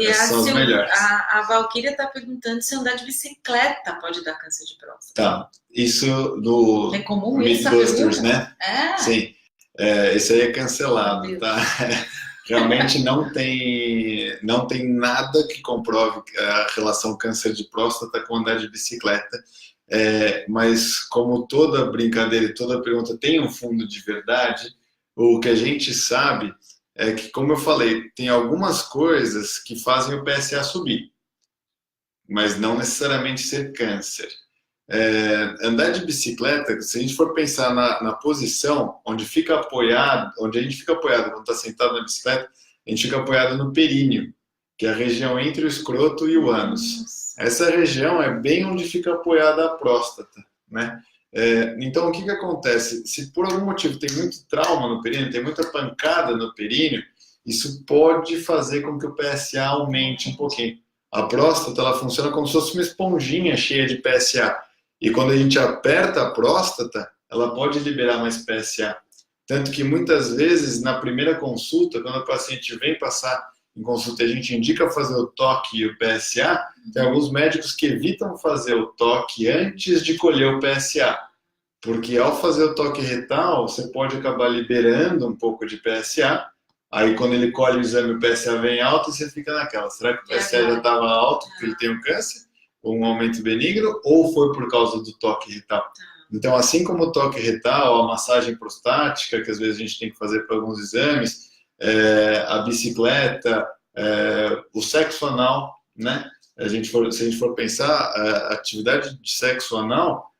essas são as Sil... melhores. a Valquíria está perguntando se andar de bicicleta pode dar câncer de próstata. Tá, isso do É comum Mythbusters, né? É. Sim, esse aí é cancelado, tá? Realmente não tem nada que comprove a relação câncer de próstata com andar de bicicleta, mas como toda brincadeira e toda pergunta tem um fundo de verdade, o que a gente sabe é que, como eu falei, tem algumas coisas que fazem o PSA subir, mas não necessariamente ser câncer. Andar de bicicleta, se a gente for pensar na posição onde fica apoiado, onde a gente fica apoiado quando está sentado na bicicleta, a gente fica apoiado no períneo, que é a região entre o escroto e o ânus. Essa região é bem onde fica apoiada a próstata, né? Então, o que acontece? Se por algum motivo tem muito trauma no períneo, tem muita pancada no períneo, isso pode fazer com que o PSA aumente um pouquinho. A próstata, ela funciona como se fosse uma esponjinha cheia de PSA. E quando a gente aperta a próstata, ela pode liberar mais PSA. Tanto que muitas vezes, na primeira consulta, quando o paciente vem passar em consulta, a gente indica fazer o toque e o PSA, tem alguns médicos que evitam fazer o toque antes de colher o PSA. Porque ao fazer o toque retal, você pode acabar liberando um pouco de PSA. Aí quando ele colhe o exame, o PSA vem alto e você fica naquela. Será que o PSA já estava alto porque ele tem um câncer? Ou um aumento benigno? Ou foi por causa do toque retal? Então, assim como o toque retal, a massagem prostática, que às vezes a gente tem que fazer para alguns exames, a bicicleta, o sexo anal, né? Se a gente for pensar, a atividade de sexo anal,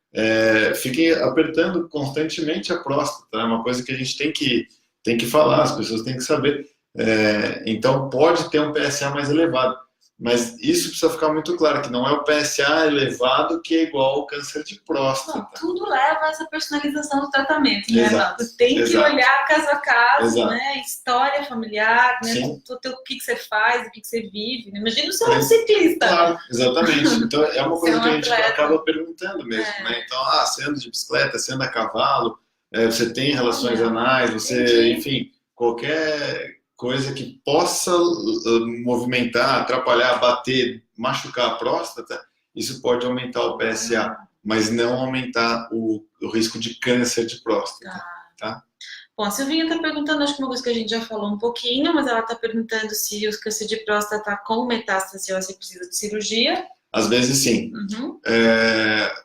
fiquem apertando constantemente a próstata. É uma coisa que a gente tem que falar, as pessoas têm que saber. Então, pode ter um PSA mais elevado. Mas isso precisa ficar muito claro, que não é o PSA elevado que é igual ao câncer de próstata. Não, tudo leva a essa personalização do tratamento, né, Exato. Arnaldo? Tem que olhar caso a caso, Exato. né? História familiar, né? O que você faz, o que você vive. Né? Imagina o seu ciclista. Claro, exatamente. Então, é uma coisa que a gente acaba perguntando mesmo, né? Então, você anda de bicicleta, você anda a cavalo, você tem relações anais, você, enfim, qualquer coisa que possa movimentar, atrapalhar, bater, machucar a próstata, isso pode aumentar o PSA, mas não aumentar o risco de câncer de próstata. Tá? Bom, a Silvinha está perguntando, acho que uma coisa que a gente já falou um pouquinho, mas ela está perguntando se o câncer de próstata com metástase óssea precisa de cirurgia. Às vezes sim.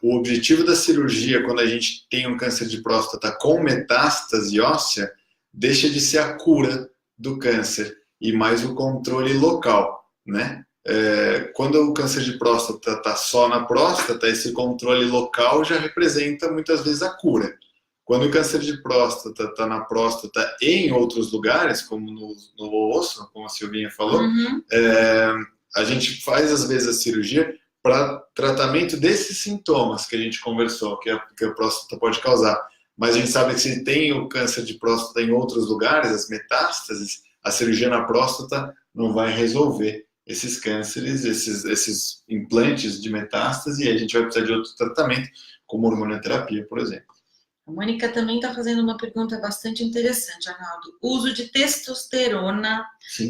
O objetivo da cirurgia, quando a gente tem um câncer de próstata com metástase óssea, deixa de ser a cura do câncer e mais o controle local, né? Quando o câncer de próstata está só na próstata, esse controle local já representa muitas vezes a cura. Quando o câncer de próstata está na próstata e em outros lugares, como no osso, como a Silvinha falou, a gente faz às vezes a cirurgia para tratamento desses sintomas que a gente conversou, que a próstata pode causar. Mas a gente sabe que se tem o câncer de próstata em outros lugares, as metástases, a cirurgia na próstata não vai resolver esses cânceres, esses implantes de metástase, e a gente vai precisar de outro tratamento, como hormonioterapia, por exemplo. A Mônica também está fazendo uma pergunta bastante interessante, Arnaldo. Uso de testosterona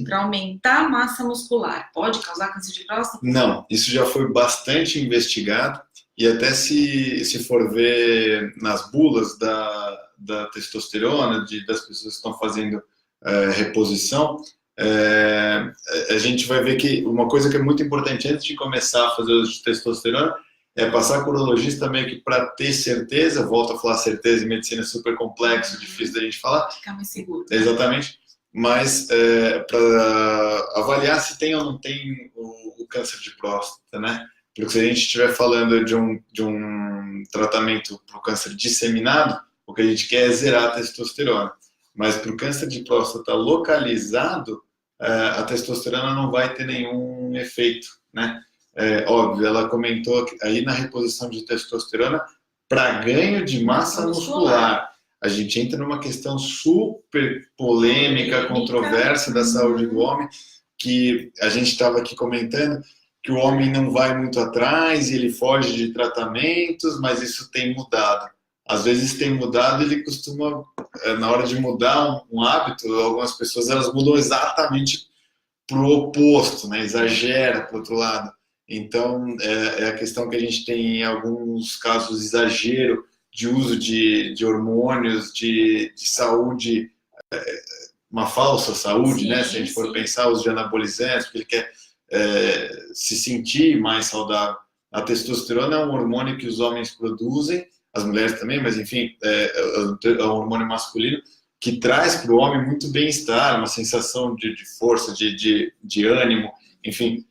para aumentar a massa muscular pode causar câncer de próstata? Não, isso já foi bastante investigado. E até se for ver nas bulas da testosterona, das pessoas que estão fazendo reposição, a gente vai ver que uma coisa que é muito importante antes de começar a fazer o uso de testosterona é passar com o urologista meio que para ter certeza, volto a falar certeza, em medicina é super complexo, difícil da gente falar. Ficar mais seguro. Exatamente. Mas para avaliar se tem ou não tem o câncer de próstata, né? Porque se a gente estiver falando de um tratamento para o câncer disseminado, o que a gente quer é zerar a testosterona. Mas para o câncer de próstata localizado, a testosterona não vai ter nenhum efeito, né? Óbvio, ela comentou aí na reposição de testosterona para ganho de massa muscular. A gente entra numa questão super polêmica, controversa da saúde do homem, que a gente estava aqui comentando, que o homem não vai muito atrás, ele foge de tratamentos, mas isso tem mudado. Às vezes tem mudado, ele costuma na hora de mudar um hábito, algumas pessoas elas mudam exatamente para o oposto, né? Exagera para o outro lado. Então, é a questão que a gente tem em alguns casos exagero de uso de hormônios, de saúde, uma falsa saúde, Sim, né? Se a gente for sim. pensar, uso de anabolizantes, porque ele quer se sentir mais saudável. A testosterona é um hormônio que os homens produzem, as mulheres também, mas enfim, é um hormônio masculino que traz para o homem muito bem-estar, uma sensação de força, de ânimo, enfim,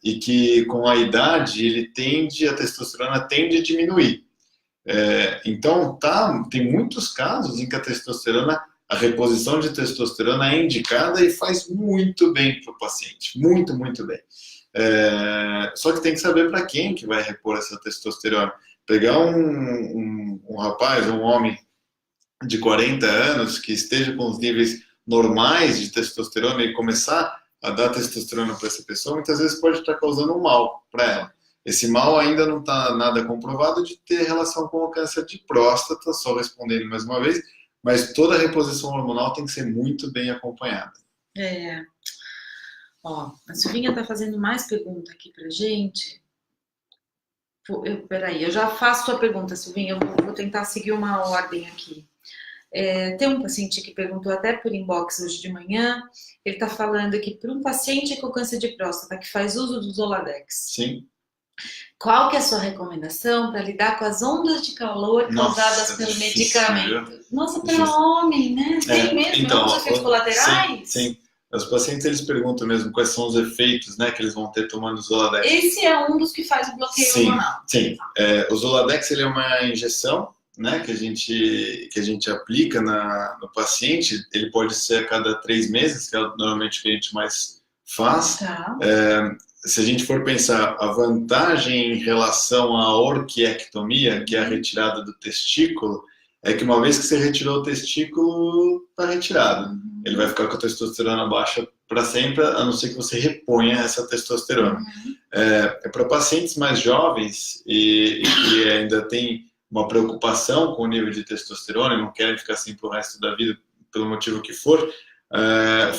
e que com a idade a testosterona tende a diminuir. Então, tem muitos casos em que a reposição de testosterona é indicada e faz muito bem para o paciente, muito, muito bem. Só que tem que saber para quem que vai repor essa testosterona. Pegar um rapaz, um homem de 40 anos que esteja com os níveis normais de testosterona e começar a dar testosterona para essa pessoa, muitas vezes pode estar causando um mal para ela. Esse mal ainda não está nada comprovado de ter relação com o câncer de próstata, só respondendo mais uma vez, mas toda a reposição hormonal tem que ser muito bem acompanhada. Ó, a Silvinha está fazendo mais pergunta aqui pra gente. Peraí, eu já faço sua pergunta, Silvinha, eu vou tentar seguir uma ordem aqui. Tem um paciente que perguntou até por inbox hoje de manhã, ele está falando que para um paciente com câncer de próstata que faz uso do Zoladex, Sim. Qual que é a sua recomendação para lidar com as ondas de calor causadas pelo medicamento? Nossa, para homem, né? Tem mesmo então, os efeitos colaterais? Sim. Os pacientes eles perguntam mesmo quais são os efeitos, né, que eles vão ter tomando o Zoladex. Esse é um dos que faz o bloqueio hormonal. Sim. O Zoladex ele é uma injeção, né, que a gente aplica no paciente. Ele pode ser a cada 3 meses, que é normalmente o que a gente mais faz. Tá. Se a gente for pensar a vantagem em relação à orquiectomia, que é a retirada do testículo, é que uma vez que você retirou o testículo, está retirado. Ele vai ficar com a testosterona baixa para sempre, a não ser que você reponha essa testosterona. Para pacientes mais jovens e que ainda tem uma preocupação com o nível de testosterona e não querem ficar assim para o resto da vida, pelo motivo que for,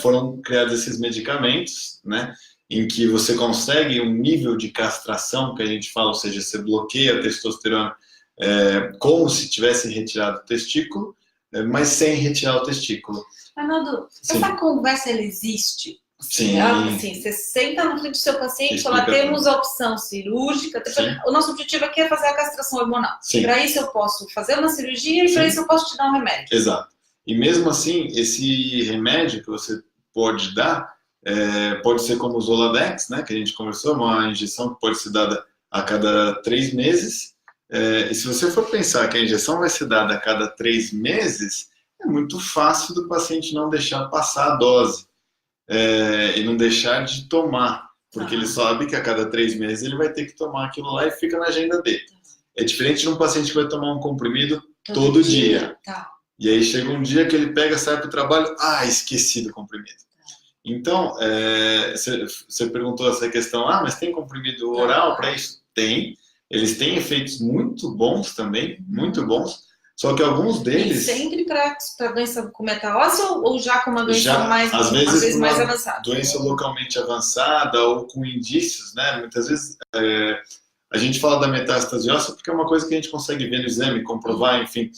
foram criados esses medicamentos, né, em que você consegue um nível de castração, que a gente fala, ou seja, você bloqueia a testosterona como se tivesse retirado o testículo, mas sem retirar o testículo. Arnaldo, essa conversa ela existe? Sim. Assim, você senta na frente do seu paciente, fala, temos a opção cirúrgica. O nosso objetivo aqui é fazer a castração hormonal. Para isso eu posso fazer uma cirurgia e para isso eu posso te dar um remédio. Exato. E mesmo assim, esse remédio que você pode dar, pode ser como o Zoladex, né, que a gente conversou, uma injeção que pode ser dada a cada 3 meses. E se você for pensar que a injeção vai ser dada a cada 3 meses, é muito fácil do paciente não deixar passar a dose e não deixar de tomar, porque ele sabe que a cada 3 meses ele vai ter que tomar aquilo lá e fica na agenda dele. É diferente de um paciente que vai tomar um comprimido todo dia. E aí chega um dia que ele pega, sai para o trabalho, esqueci do comprimido. Então, você perguntou essa questão, mas tem comprimido oral para isso? Tem. Eles têm efeitos muito bons também, muito bons, só que alguns deles... E sempre para doença com metaóssea ou já com uma doença às vezes mais avançada? Doença localmente avançada ou com indícios, né? Muitas vezes a gente fala da metástase óssea porque é uma coisa que a gente consegue ver no exame, comprovar, enfim.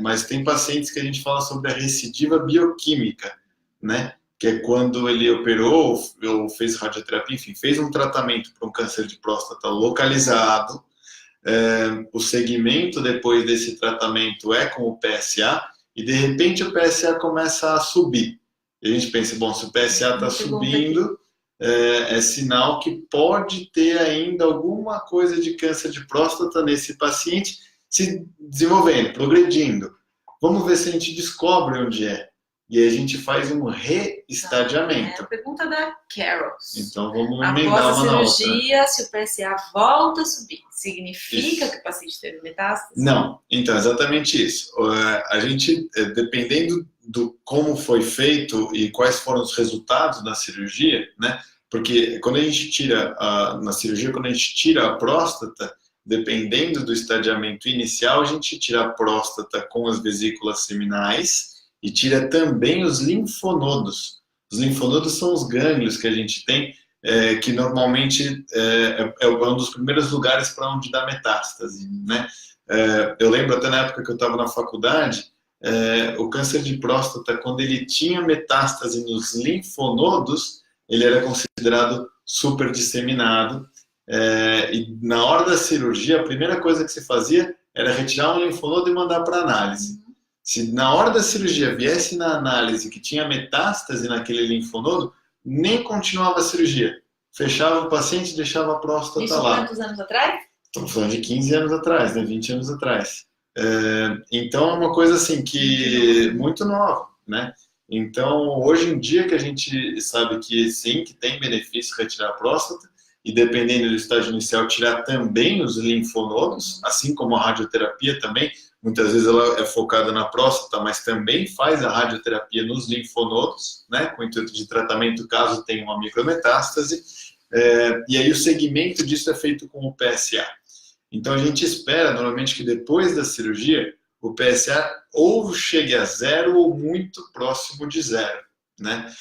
Mas tem pacientes que a gente fala sobre a recidiva bioquímica, né? Que é quando ele operou ou fez radioterapia, enfim, fez um tratamento para um câncer de próstata localizado. O segmento depois desse tratamento é com o PSA e de repente o PSA começa a subir. E a gente pensa, bom, se o PSA está subindo, é sinal que pode ter ainda alguma coisa de câncer de próstata nesse paciente se desenvolvendo, progredindo. Vamos ver se a gente descobre onde é. E aí a gente faz um reestadiamento. É a pergunta da Carol. Então vamos emendar uma Após na a outra. cirurgia, se o PSA volta a subir, significa que o paciente teve metástase? Não, então exatamente isso. A gente, dependendo do como foi feito e quais foram os resultados da cirurgia, né? Porque quando a gente tira na cirurgia, quando a gente tira a próstata, dependendo do estadiamento inicial, a gente tira a próstata com as vesículas seminais e tira também os linfonodos. Os linfonodos são os gânglios que a gente tem, que normalmente é um dos primeiros lugares para onde dá metástase, né? Eu lembro até na época que eu estava na faculdade, o câncer de próstata, quando ele tinha metástase nos linfonodos, ele era considerado super disseminado. E na hora da cirurgia, a primeira coisa que se fazia era retirar um linfonodo e mandar para análise. Se na hora da cirurgia viesse na análise que tinha metástase naquele linfonodo, nem continuava a cirurgia. Fechava o paciente e deixava a próstata Isso lá. quantos anos atrás? Estamos falando de 15 anos atrás, né? 20 anos atrás. Então é uma coisa assim que muito nova, né? Então hoje em dia que a gente sabe que sim, que tem benefício retirar a próstata, e dependendo do estágio inicial tirar também os linfonodos, assim como a radioterapia também, muitas vezes ela é focada na próstata, mas também faz a radioterapia nos linfonodos, né, com o intuito de tratamento caso tenha uma micrometástase, e aí o segmento disso é feito com o PSA. Então a gente espera normalmente que depois da cirurgia o PSA ou chegue a zero ou muito próximo de zero, né?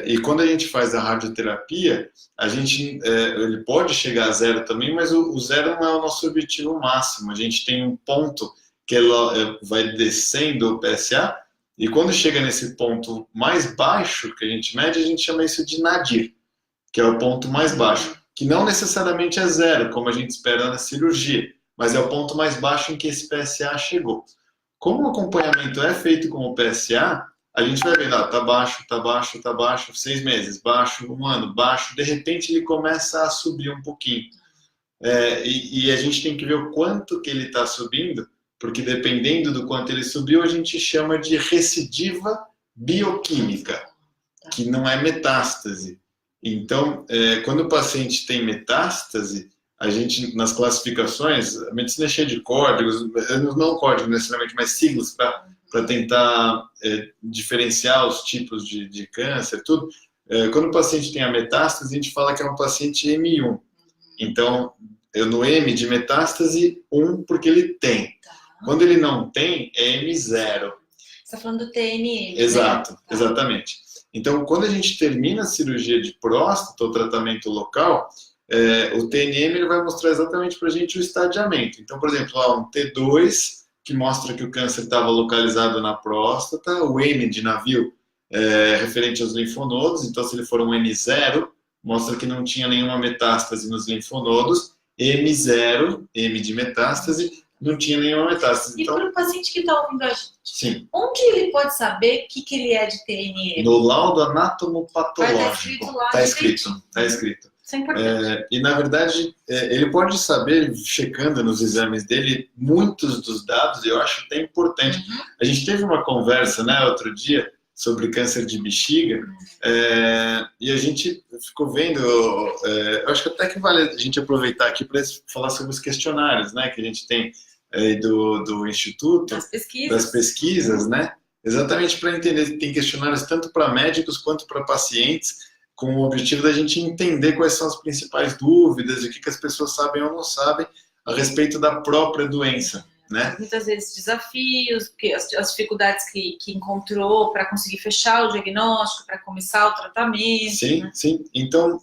E quando a gente faz a radioterapia, ele pode chegar a zero também, mas o zero não é o nosso objetivo máximo. A gente tem um ponto que ela vai descendo o PSA, e quando chega nesse ponto mais baixo que a gente mede, a gente chama isso de nadir, que é o ponto mais baixo, que não necessariamente é zero, como a gente espera na cirurgia, mas é o ponto mais baixo em que esse PSA chegou. Como o acompanhamento é feito com o PSA, a gente vai vendo, tá baixo, tá baixo, tá baixo, 6 meses, baixo, 1 ano, baixo, de repente ele começa a subir um pouquinho. E a gente tem que ver o quanto que ele está subindo, porque dependendo do quanto ele subiu, a gente chama de recidiva bioquímica, que não é metástase. Então, quando o paciente tem metástase, a gente, nas classificações, a medicina é cheia de códigos, não códigos necessariamente, mas siglas para tentar diferenciar os tipos de câncer, tudo. Quando o paciente tem a metástase, a gente fala que é um paciente M1. Então, no M de metástase, 1 porque ele tem. Quando ele não tem, é M0. Você está falando do TNM, Exato, né? Exatamente. Então, quando a gente termina a cirurgia de próstata, o tratamento local, o TNM ele vai mostrar exatamente para a gente o estadiamento. Então, por exemplo, um T2, que mostra que o câncer estava localizado na próstata, o M de navio referente aos linfonodos, então se ele for um M0, mostra que não tinha nenhuma metástase nos linfonodos, M0, M de metástase, não tinha nenhuma metástase. E então, para o paciente que está ouvindo a gente, sim, onde ele pode saber que ele é de TNM? no laudo anatomopatológico. Vai estar escrito lá. Está escrito, está escrito. Isso é importante. E, na verdade, ele pode saber, checando nos exames dele, muitos dos dados, e eu acho até importante. A gente teve uma conversa, né, outro dia, sobre câncer de bexiga, e a gente ficou vendo, eu acho que até que vale a gente aproveitar aqui para falar sobre os questionários, né, que a gente tem do Instituto, das pesquisas, né, exatamente para entender, tem questionários tanto para médicos quanto para pacientes, com o objetivo da gente entender quais são as principais dúvidas, o que as pessoas sabem ou não sabem a respeito da própria doença, né? Muitas vezes desafios, as dificuldades que encontrou para conseguir fechar o diagnóstico, para começar o tratamento. Sim, né? Sim. Então,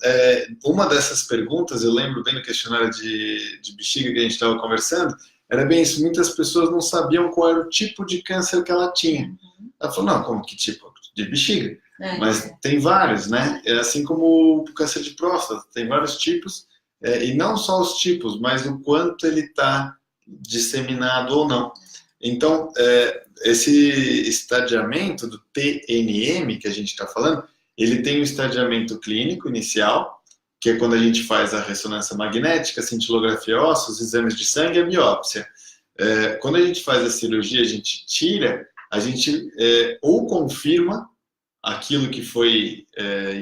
uma dessas perguntas, eu lembro bem no questionário de bexiga que a gente estava conversando, era bem isso, muitas pessoas não sabiam qual era o tipo de câncer que ela tinha. Ela falou, não, como que tipo? De bexiga. Mas tem vários, né? Assim como o câncer de próstata, tem vários tipos, e não só os tipos, mas o quanto ele está disseminado ou não. Então, esse estadiamento do TNM que a gente está falando, ele tem um estadiamento clínico inicial, que é quando a gente faz a ressonância magnética, a cintilografia óssea, os exames de sangue e a biópsia. Quando a gente faz a cirurgia, a gente tira, a gente ou confirma aquilo que foi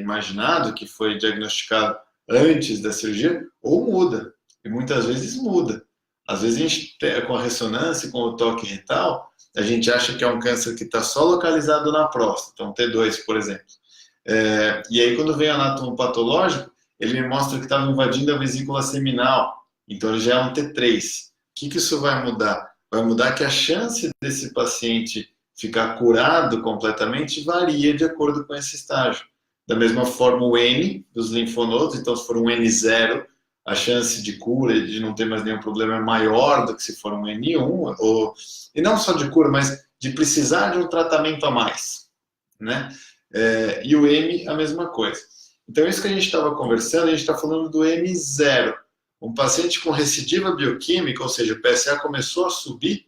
imaginado, que foi diagnosticado antes da cirurgia, ou muda. E muitas vezes muda. Às vezes a gente, com a ressonância, com o toque retal, a gente acha que é um câncer que está só localizado na próstata, um T2, por exemplo. E aí quando vem o anatomopatológico, ele me mostra que estava invadindo a vesícula seminal. Então ele já é um T3. O que isso vai mudar? Vai mudar que a chance desse paciente ficar curado completamente varia de acordo com esse estágio. Da mesma forma, o N dos linfonodos, então se for um N0, a chance de cura e de não ter mais nenhum problema é maior do que se for um N1, e não só de cura, mas de precisar de um tratamento a mais, né? E o M, a mesma coisa. Então, isso que a gente estava conversando, a gente está falando do M0. Um paciente com recidiva bioquímica, ou seja, o PSA começou a subir,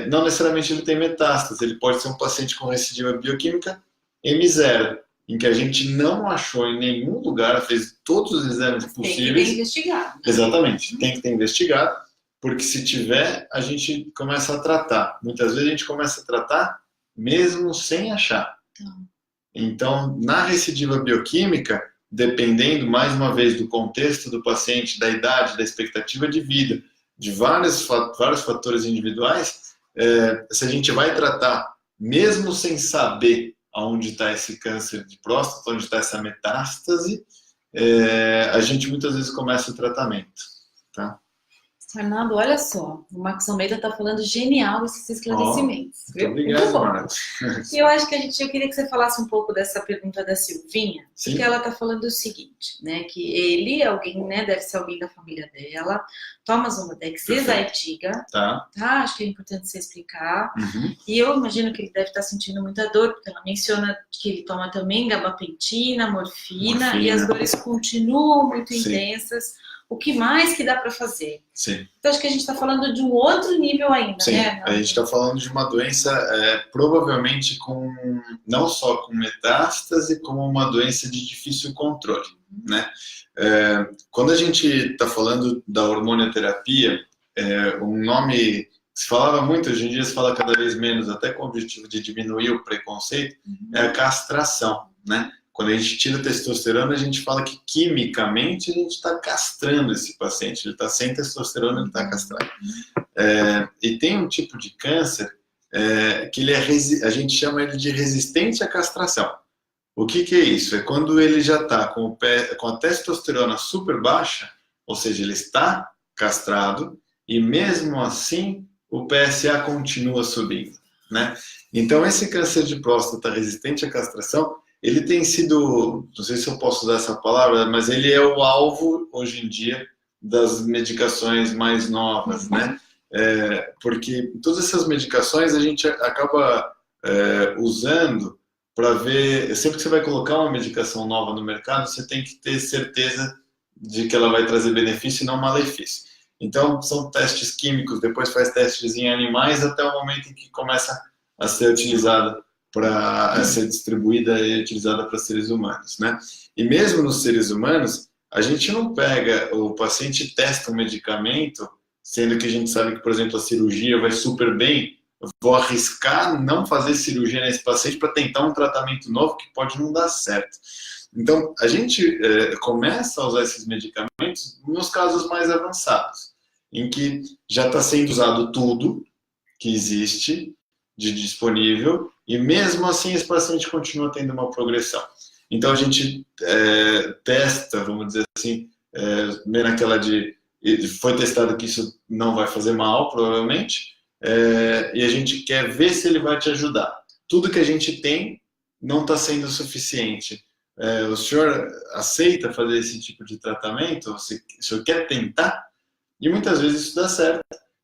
não necessariamente ele tem metástase, ele pode ser um paciente com recidiva bioquímica M0, em que a gente não achou em nenhum lugar, fez todos os exames possíveis. Tem que ter investigado. Exatamente, tem que ter investigado, porque se tiver, a gente começa a tratar. Muitas vezes a gente começa a tratar mesmo sem achar. Então, na recidiva bioquímica, dependendo, mais uma vez, do contexto do paciente, da idade, da expectativa de vida, de vários fatores individuais, se a gente vai tratar, mesmo sem saber aonde está esse câncer de próstata, onde está essa metástase, a gente muitas vezes começa o tratamento, tá? Fernando, olha só, o Marcos Almeida está falando genial esses esclarecimentos. Muito obrigado, Marcos. E eu acho que eu queria que você falasse um pouco dessa pergunta da Silvinha, Sim. porque ela está falando o seguinte, né, que ele, alguém, né, deve ser alguém da família dela, toma Zoladex e Zytiga, tá? Acho que é importante você explicar. E eu imagino que ele deve estar sentindo muita dor, porque ela menciona que ele toma também gabapentina, morfina. E as dores continuam muito intensas. O que mais que dá para fazer? Sim. Então, acho que a gente está falando de um outro nível ainda, Sim, né? A gente está falando de uma doença provavelmente não só com metástase, como uma doença de difícil controle, né? Quando a gente está falando da hormonioterapia, um nome que se falava muito, hoje em dia se fala cada vez menos, até com o objetivo de diminuir o preconceito, é a castração, né? Quando a gente tira a testosterona, a gente fala que quimicamente a gente está castrando esse paciente. Ele está sem testosterona, ele está castrado. E tem um tipo de câncer que a gente chama ele de resistente à castração. O que é isso? É quando ele já está com a testosterona super baixa, ou seja, ele está castrado, e mesmo assim o PSA continua subindo, né? Então, esse câncer de próstata resistente à castração, ele tem sido, não sei se eu posso usar essa palavra, mas ele é o alvo, hoje em dia, das medicações mais novas, né? Porque todas essas medicações a gente acaba usando para ver, sempre que você vai colocar uma medicação nova no mercado, você tem que ter certeza de que ela vai trazer benefício e não malefício. Então, são testes químicos, depois faz testes em animais, até o momento em que começa a ser utilizada para ser distribuída e utilizada para seres humanos, né? E mesmo nos seres humanos, a gente não pega, o paciente testa um medicamento, sendo que a gente sabe que, por exemplo, a cirurgia vai super bem, eu vou arriscar não fazer cirurgia nesse paciente para tentar um tratamento novo que pode não dar certo. Então, a gente começa a usar esses medicamentos nos casos mais avançados, em que já está sendo usado tudo que existe de disponível, e mesmo assim esse paciente continua tendo uma progressão. Então a gente testa, vamos dizer assim, meio naquela foi testado que isso não vai fazer mal, provavelmente, e a gente quer ver se ele vai te ajudar. Tudo que a gente tem não está sendo suficiente. O senhor aceita fazer esse tipo de tratamento? O senhor quer tentar? E muitas vezes isso dá certo.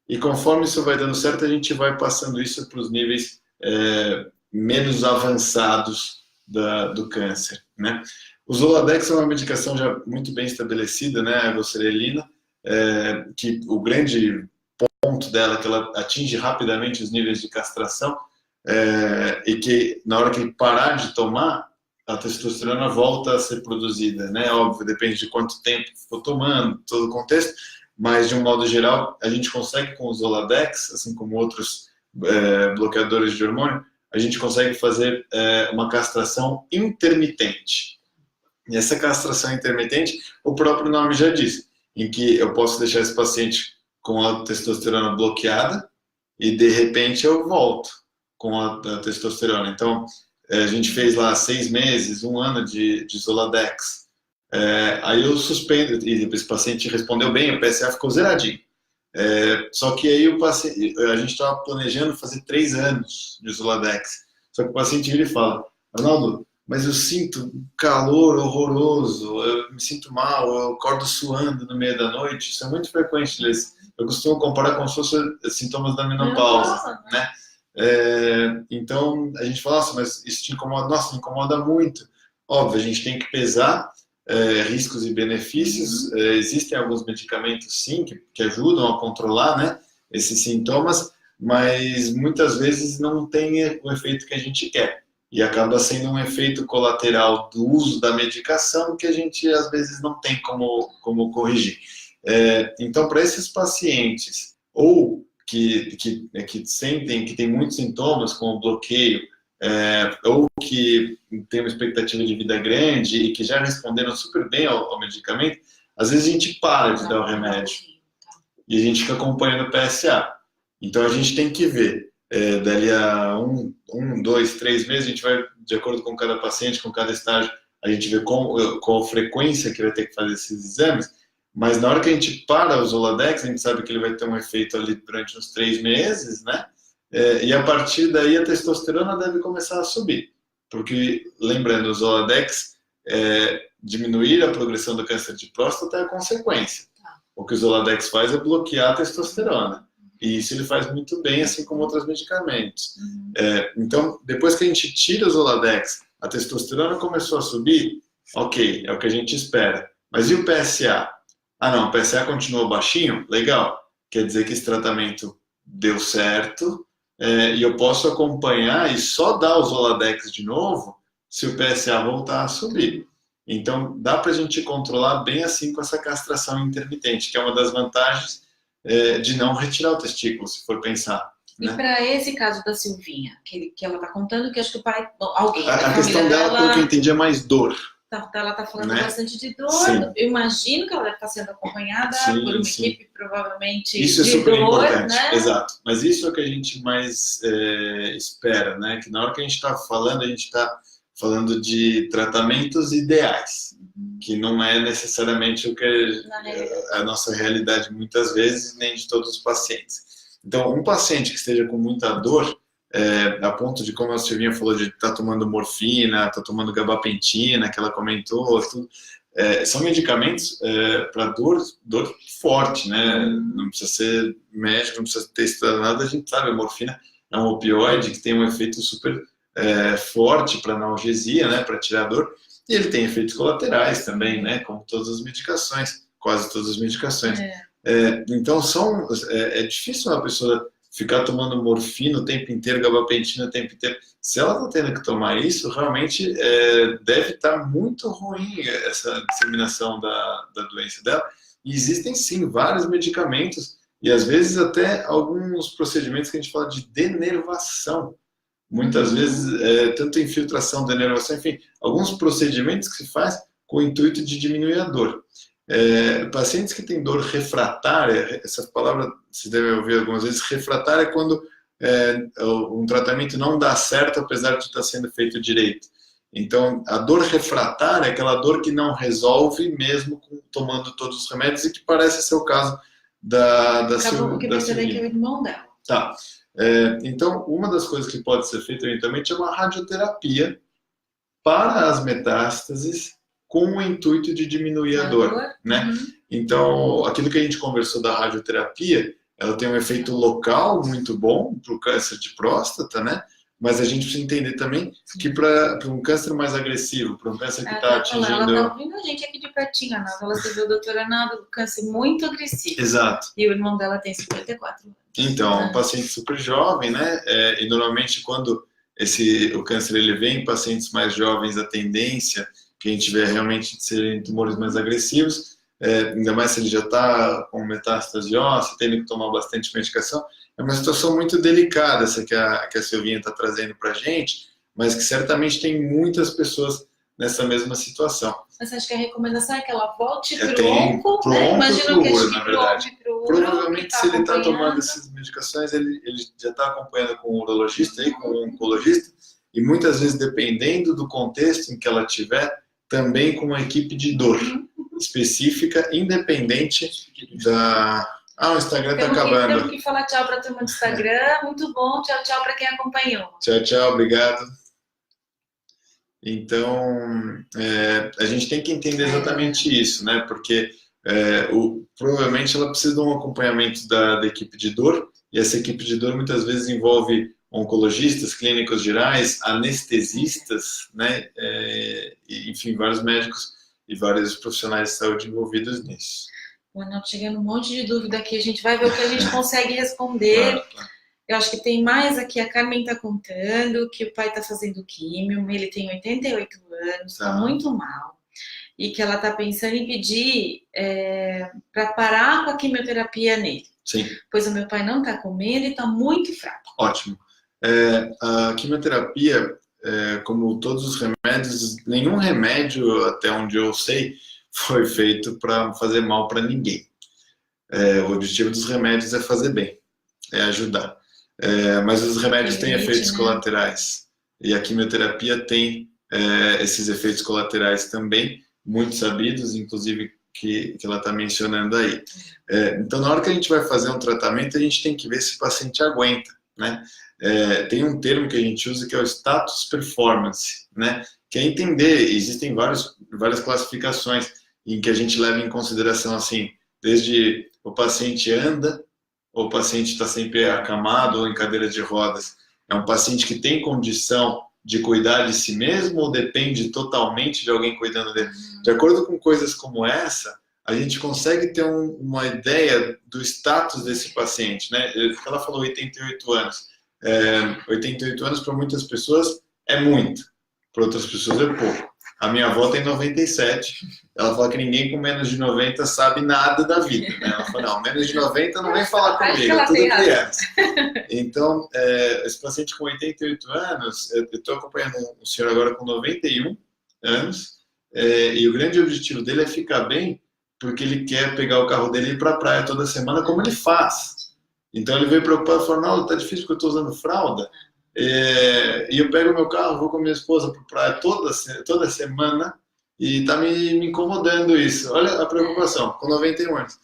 E conforme isso vai dando certo, a gente vai passando isso para os níveis menos avançados do câncer, né? O Zoladex é uma medicação já muito bem estabelecida, né? A evoserelina, que o grande ponto dela é que ela atinge rapidamente os níveis de castração, e que na hora que ele parar de tomar, a testosterona volta a ser produzida, né? Óbvio, depende de quanto tempo ficou tomando, todo o contexto, mas de um modo geral, a gente consegue com o Zoladex, assim como outros bloqueadores de hormônio, a gente consegue fazer uma castração intermitente. E essa castração intermitente, o próprio nome já diz, em que eu posso deixar esse paciente com a testosterona bloqueada e de repente eu volto com a testosterona. Então, a gente fez lá 6 meses, 1 ano de Zoladex. Aí eu suspendo, e esse paciente respondeu bem, o PSA ficou zeradinho. Só que aí a gente estava planejando fazer 3 anos de Zoladex. Só que o paciente vira e fala, Arnaldo, mas eu sinto um calor horroroso, eu me sinto mal, eu acordo suando no meio da noite. Isso é muito frequente, Liz. Eu costumo comparar com se fossem sintomas da menopausa, né? Então a gente fala, nossa, mas isso te incomoda? Nossa, me incomoda muito. Óbvio, a gente tem que pesar riscos e benefícios. Existem alguns medicamentos, sim, que ajudam a controlar, né, esses sintomas, mas muitas vezes não tem o efeito que a gente quer. E acaba sendo um efeito colateral do uso da medicação que a gente, às vezes, não tem como corrigir. Então, para esses pacientes, ou que sentem que tem muitos sintomas, como bloqueio, ou que tem uma expectativa de vida grande e que já responderam super bem ao medicamento, às vezes a gente para de dar o remédio e a gente fica acompanhando o PSA. Então a gente tem que ver, dali a 1, 2, 3 meses, a gente vai, de acordo com cada paciente, com cada estágio, a gente vê qual frequência que vai ter que fazer esses exames, mas na hora que a gente para o Zoladex, a gente sabe que ele vai ter um efeito ali durante uns 3 meses, né? E a partir daí a testosterona deve começar a subir, porque, lembrando, o Zoladex, diminuir a progressão do câncer de próstata é a consequência. O que o Zoladex faz é bloquear a testosterona, e isso ele faz muito bem, assim como outros medicamentos. Então, depois que a gente tira o Zoladex, a testosterona começou a subir, ok, é o que a gente espera. Mas e o PSA? Ah não, o PSA continuou baixinho? Legal, quer dizer que esse tratamento deu certo, e eu posso acompanhar e só dar o Zoladex de novo se o PSA voltar a subir. Então, dá para a gente controlar bem assim com essa castração intermitente, que é uma das vantagens de não retirar o testículo, se for pensar. E né? para esse caso da Silvinha, que ela está contando, que acho que o pai, alguém da A questão dela, pelo que eu entendi, é mais dor. Ela está falando né? bastante de dor. Sim. Eu imagino que ela deve estar sendo acompanhada por uma equipe, provavelmente, isso de é super dor, importante, né? Exato. Mas isso é o que a gente mais espera, né? Que na hora que a gente está falando, a gente está falando de tratamentos ideais, que não é necessariamente o que a nossa realidade muitas vezes, nem de todos os pacientes. Então, um paciente que esteja com muita dor, a ponto de, como a Silvinha falou, de estar tomando morfina, estar tomando gabapentina, que ela comentou, tudo, são medicamentos para dor forte, né? Não precisa ser médico, não precisa ter estudado nada, a gente sabe, a morfina é um opioide que tem um efeito super forte para analgesia, né? Para tirar a dor, e ele tem efeitos colaterais também, né? Como todas as medicações, quase todas as medicações. Então, é difícil uma pessoa ficar tomando morfina o tempo inteiro, gabapentina o tempo inteiro. Se ela está tendo que tomar isso, realmente deve estar muito ruim essa disseminação da doença dela. E existem, sim, vários medicamentos e, às vezes, até alguns procedimentos que a gente fala de denervação. Muitas vezes, tanto infiltração, denervação, enfim, alguns procedimentos que se faz com o intuito de diminuir a dor. Pacientes que têm dor refratária, essa palavra se deve ouvir algumas vezes, refratária é quando um tratamento não dá certo apesar de estar sendo feito direito. Então, a dor refratária é aquela dor que não resolve mesmo tomando todos os remédios e que parece ser o caso da Silvinha. Que é o irmão dela. Tá. Então, uma das coisas que pode ser feita eventualmente é uma radioterapia para as metástases com o intuito de diminuir a dor, né? Então, aquilo que a gente conversou da radioterapia, ela tem um efeito local muito bom para o câncer de próstata, né? Mas a gente precisa entender também que para um câncer mais agressivo, para um câncer que está atingindo... Ela está ouvindo a gente aqui de pertinho, Ana. Ela teve o doutora Ana, câncer muito agressivo. Exato. E o irmão dela tem 54 anos. Então, um paciente super jovem, né? E normalmente quando o câncer ele vem em pacientes mais jovens, a tendência que a gente vê realmente de serem tumores mais agressivos, ainda mais se ele já está com metástase óssea, tendo que tomar bastante medicação. É uma situação muito delicada essa que a Silvinha está trazendo para a gente, mas que certamente tem muitas pessoas nessa mesma situação. Mas acho que a recomendação é que ela volte para o onco, né? Imagina que na verdade. Provavelmente, se ele está tomando essas medicações, ele já está acompanhando com o urologista e com o oncologista, e muitas vezes, dependendo do contexto em que ela tiver, também com uma equipe de dor específica, independente da... Ah, o Instagram está acabando. Temos que falar tchau para a turma do Instagram. Muito bom. Tchau, tchau para quem acompanhou. Tchau, tchau. Obrigado. Então, a gente tem que entender exatamente isso, né? Porque provavelmente ela precisa de um acompanhamento da equipe de dor, e essa equipe de dor muitas vezes envolve oncologistas, clínicos gerais, anestesistas, né? Enfim, vários médicos e vários profissionais de saúde envolvidos nisso. Mano, chegando um monte de dúvida aqui, a gente vai ver o que a gente consegue responder. Claro. Eu acho que tem mais aqui, a Carmen está contando que o pai está fazendo químio, ele tem 88 anos, está muito mal, e que ela está pensando em pedir para parar com a quimioterapia nele. Sim. Pois o meu pai não está comendo e está muito fraco. Ótimo. A quimioterapia, como todos os remédios, nenhum remédio, até onde eu sei, foi feito para fazer mal para ninguém. O objetivo dos remédios é fazer bem, é ajudar. Mas os remédios têm efeitos colaterais. E a quimioterapia tem esses efeitos colaterais também, muito sabidos, inclusive que ela está mencionando aí. Então, na hora que a gente vai fazer um tratamento, a gente tem que ver se o paciente aguenta, né? Tem um termo que a gente usa que é o status performance, né? Que é entender, existem várias classificações em que a gente leva em consideração, assim, desde o paciente anda, ou o paciente está sempre acamado ou em cadeira de rodas. É um paciente que tem condição de cuidar de si mesmo ou depende totalmente de alguém cuidando dele? De acordo com coisas como essa, a gente consegue ter uma ideia do status desse paciente, né? Ela falou 88 anos. 88 anos para muitas pessoas é muito, para outras pessoas é pouco. A minha avó tem 97, ela fala que ninguém com menos de 90 sabe nada da vida, né? Ela fala, não, menos de 90 não vem falar comigo, é tudo criança. Então, esse paciente com 88 anos, eu estou acompanhando um senhor agora com 91 anos, e o grande objetivo dele é ficar bem, porque ele quer pegar o carro dele e ir para a praia toda semana, como ele faz. Então ele veio preocupado e falou, não, tá difícil porque eu estou usando fralda, e eu pego meu carro, vou com minha esposa para a praia toda semana, e tá me incomodando isso. Olha a preocupação, com 91 anos.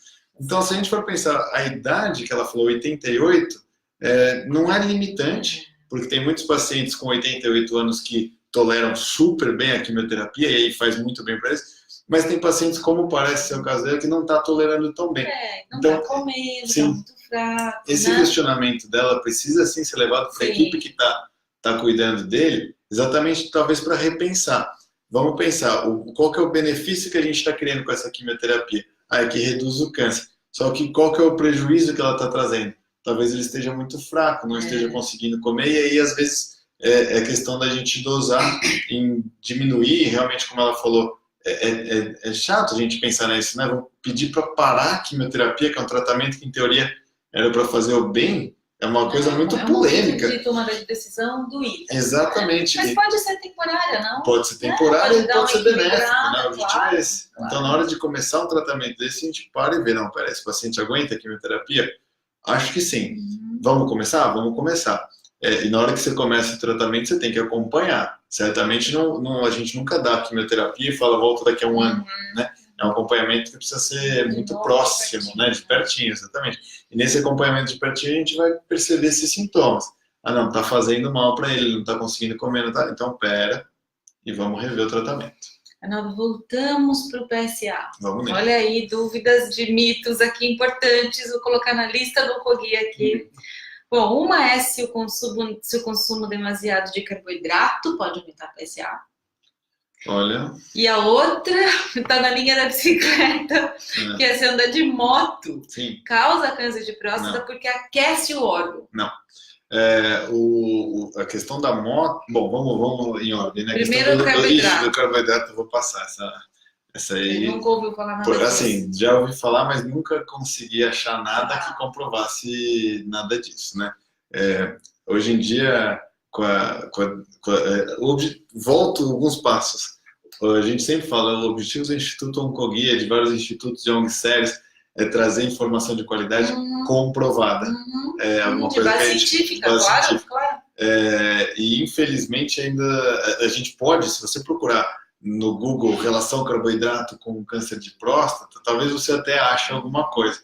Então, se a gente for pensar, a idade que ela falou, 88, não é limitante, porque tem muitos pacientes com 88 anos que toleram super bem a quimioterapia, e aí faz muito bem para eles, mas tem pacientes, como parece ser o caso dele, que não está tolerando tão bem. Não então, está comendo, está sim, muito fraco. Esse questionamento dela precisa, sim, ser levado para a equipe que está cuidando dele, exatamente, talvez, para repensar. Vamos pensar, qual que é o benefício que a gente está criando com essa quimioterapia? É que reduz o câncer. Só que qual que é o prejuízo que ela está trazendo? Talvez ele esteja muito fraco, não esteja conseguindo comer, e aí, às vezes, é questão da gente dosar em diminuir, realmente, como ela falou, é chato a gente pensar nisso, né? Vamos pedir para parar a quimioterapia, que é um tratamento que, em teoria, era para fazer o bem, é uma coisa muito polêmica. De tomada de decisão doída. Exatamente. Mas pode ser temporária, não? Pode ser temporária e pode ser benéfico, né? O objetivo claro, é esse. Claro. Então, na hora de começar um tratamento desse, a gente para e vê, não, pera, esse paciente aguenta a quimioterapia? Acho que sim. Vamos começar? Vamos começar. E na hora que você começa o tratamento, você tem que acompanhar. Certamente a gente nunca dá quimioterapia e fala, volta daqui a um ano, né? É um acompanhamento que precisa ser muito próximo, né? De pertinho, exatamente. E nesse acompanhamento de pertinho, a gente vai perceber esses sintomas. Ah, não, tá fazendo mal para ele não tá conseguindo comer, não tá? Então, pera e vamos rever o tratamento. Nós voltamos para o PSA. Vamos nele. Olha aí, dúvidas de mitos aqui importantes, vou colocar na lista do Oncoguia aqui. Bom, uma é se o consumo demasiado de carboidrato pode aumentar o PSA. Olha. E a outra está na linha da bicicleta, que é se andar de moto. Sim. Causa câncer de próstata porque aquece o órgão. Não. A questão da moto... Bom, vamos em ordem, né? Primeiro o carboidrato. Do carboidrato, eu vou passar essa aí. Eu nunca ouviu falar nada disso. Assim, já ouvi falar, mas nunca consegui achar nada que comprovasse nada disso, né? Hoje em dia, volto alguns passos. A gente sempre fala, o objetivo do Instituto Oncoguia, de vários institutos de ONG sérios, é trazer informação de qualidade comprovada. Uma coisa base científica, claro. E infelizmente ainda a gente pode, se você procurar no Google relação carboidrato com câncer de próstata, talvez você até ache alguma coisa.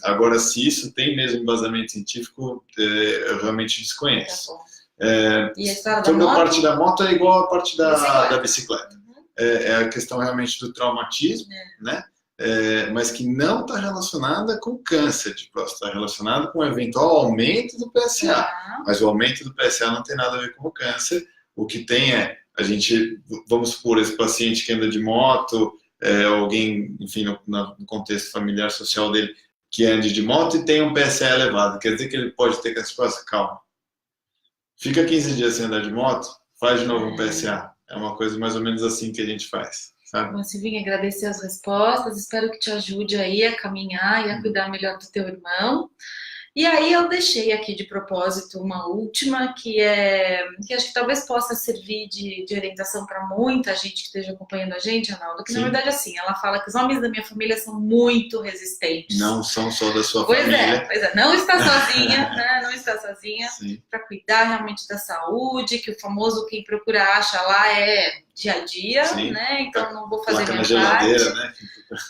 Agora, se isso tem mesmo embasamento científico, eu realmente desconheço. E a história sobre da a moto? parte da moto é igual a parte da bicicleta. Uhum. É a questão realmente do traumatismo, né? Mas que não está relacionada com câncer de próstata, está relacionada com o eventual aumento do PSA. Mas o aumento do PSA não tem nada a ver com o câncer. O que tem a gente, vamos supor, esse paciente que anda de moto, alguém, enfim, no contexto familiar social dele, que ande de moto e tem um PSA elevado, quer dizer que ele pode ter câncer de próstata? Calma. Fica 15 dias sem andar de moto, faz de novo um PSA. É uma coisa mais ou menos assim que a gente faz, sabe? Bom, Silvinha, agradecer as respostas, espero que te ajude aí a caminhar e a cuidar melhor do teu irmão. E aí eu deixei aqui de propósito uma última, que acho que talvez possa servir de orientação para muita gente que esteja acompanhando a gente, Arnaldo, que na verdade assim, ela fala que os homens da minha família são muito resistentes. Não são só da sua família. Pois é, não está sozinha, né? Não está sozinha para cuidar realmente da saúde, que o famoso quem procura acha lá é dia a dia, né? Então não vou fazer minha parte. Né?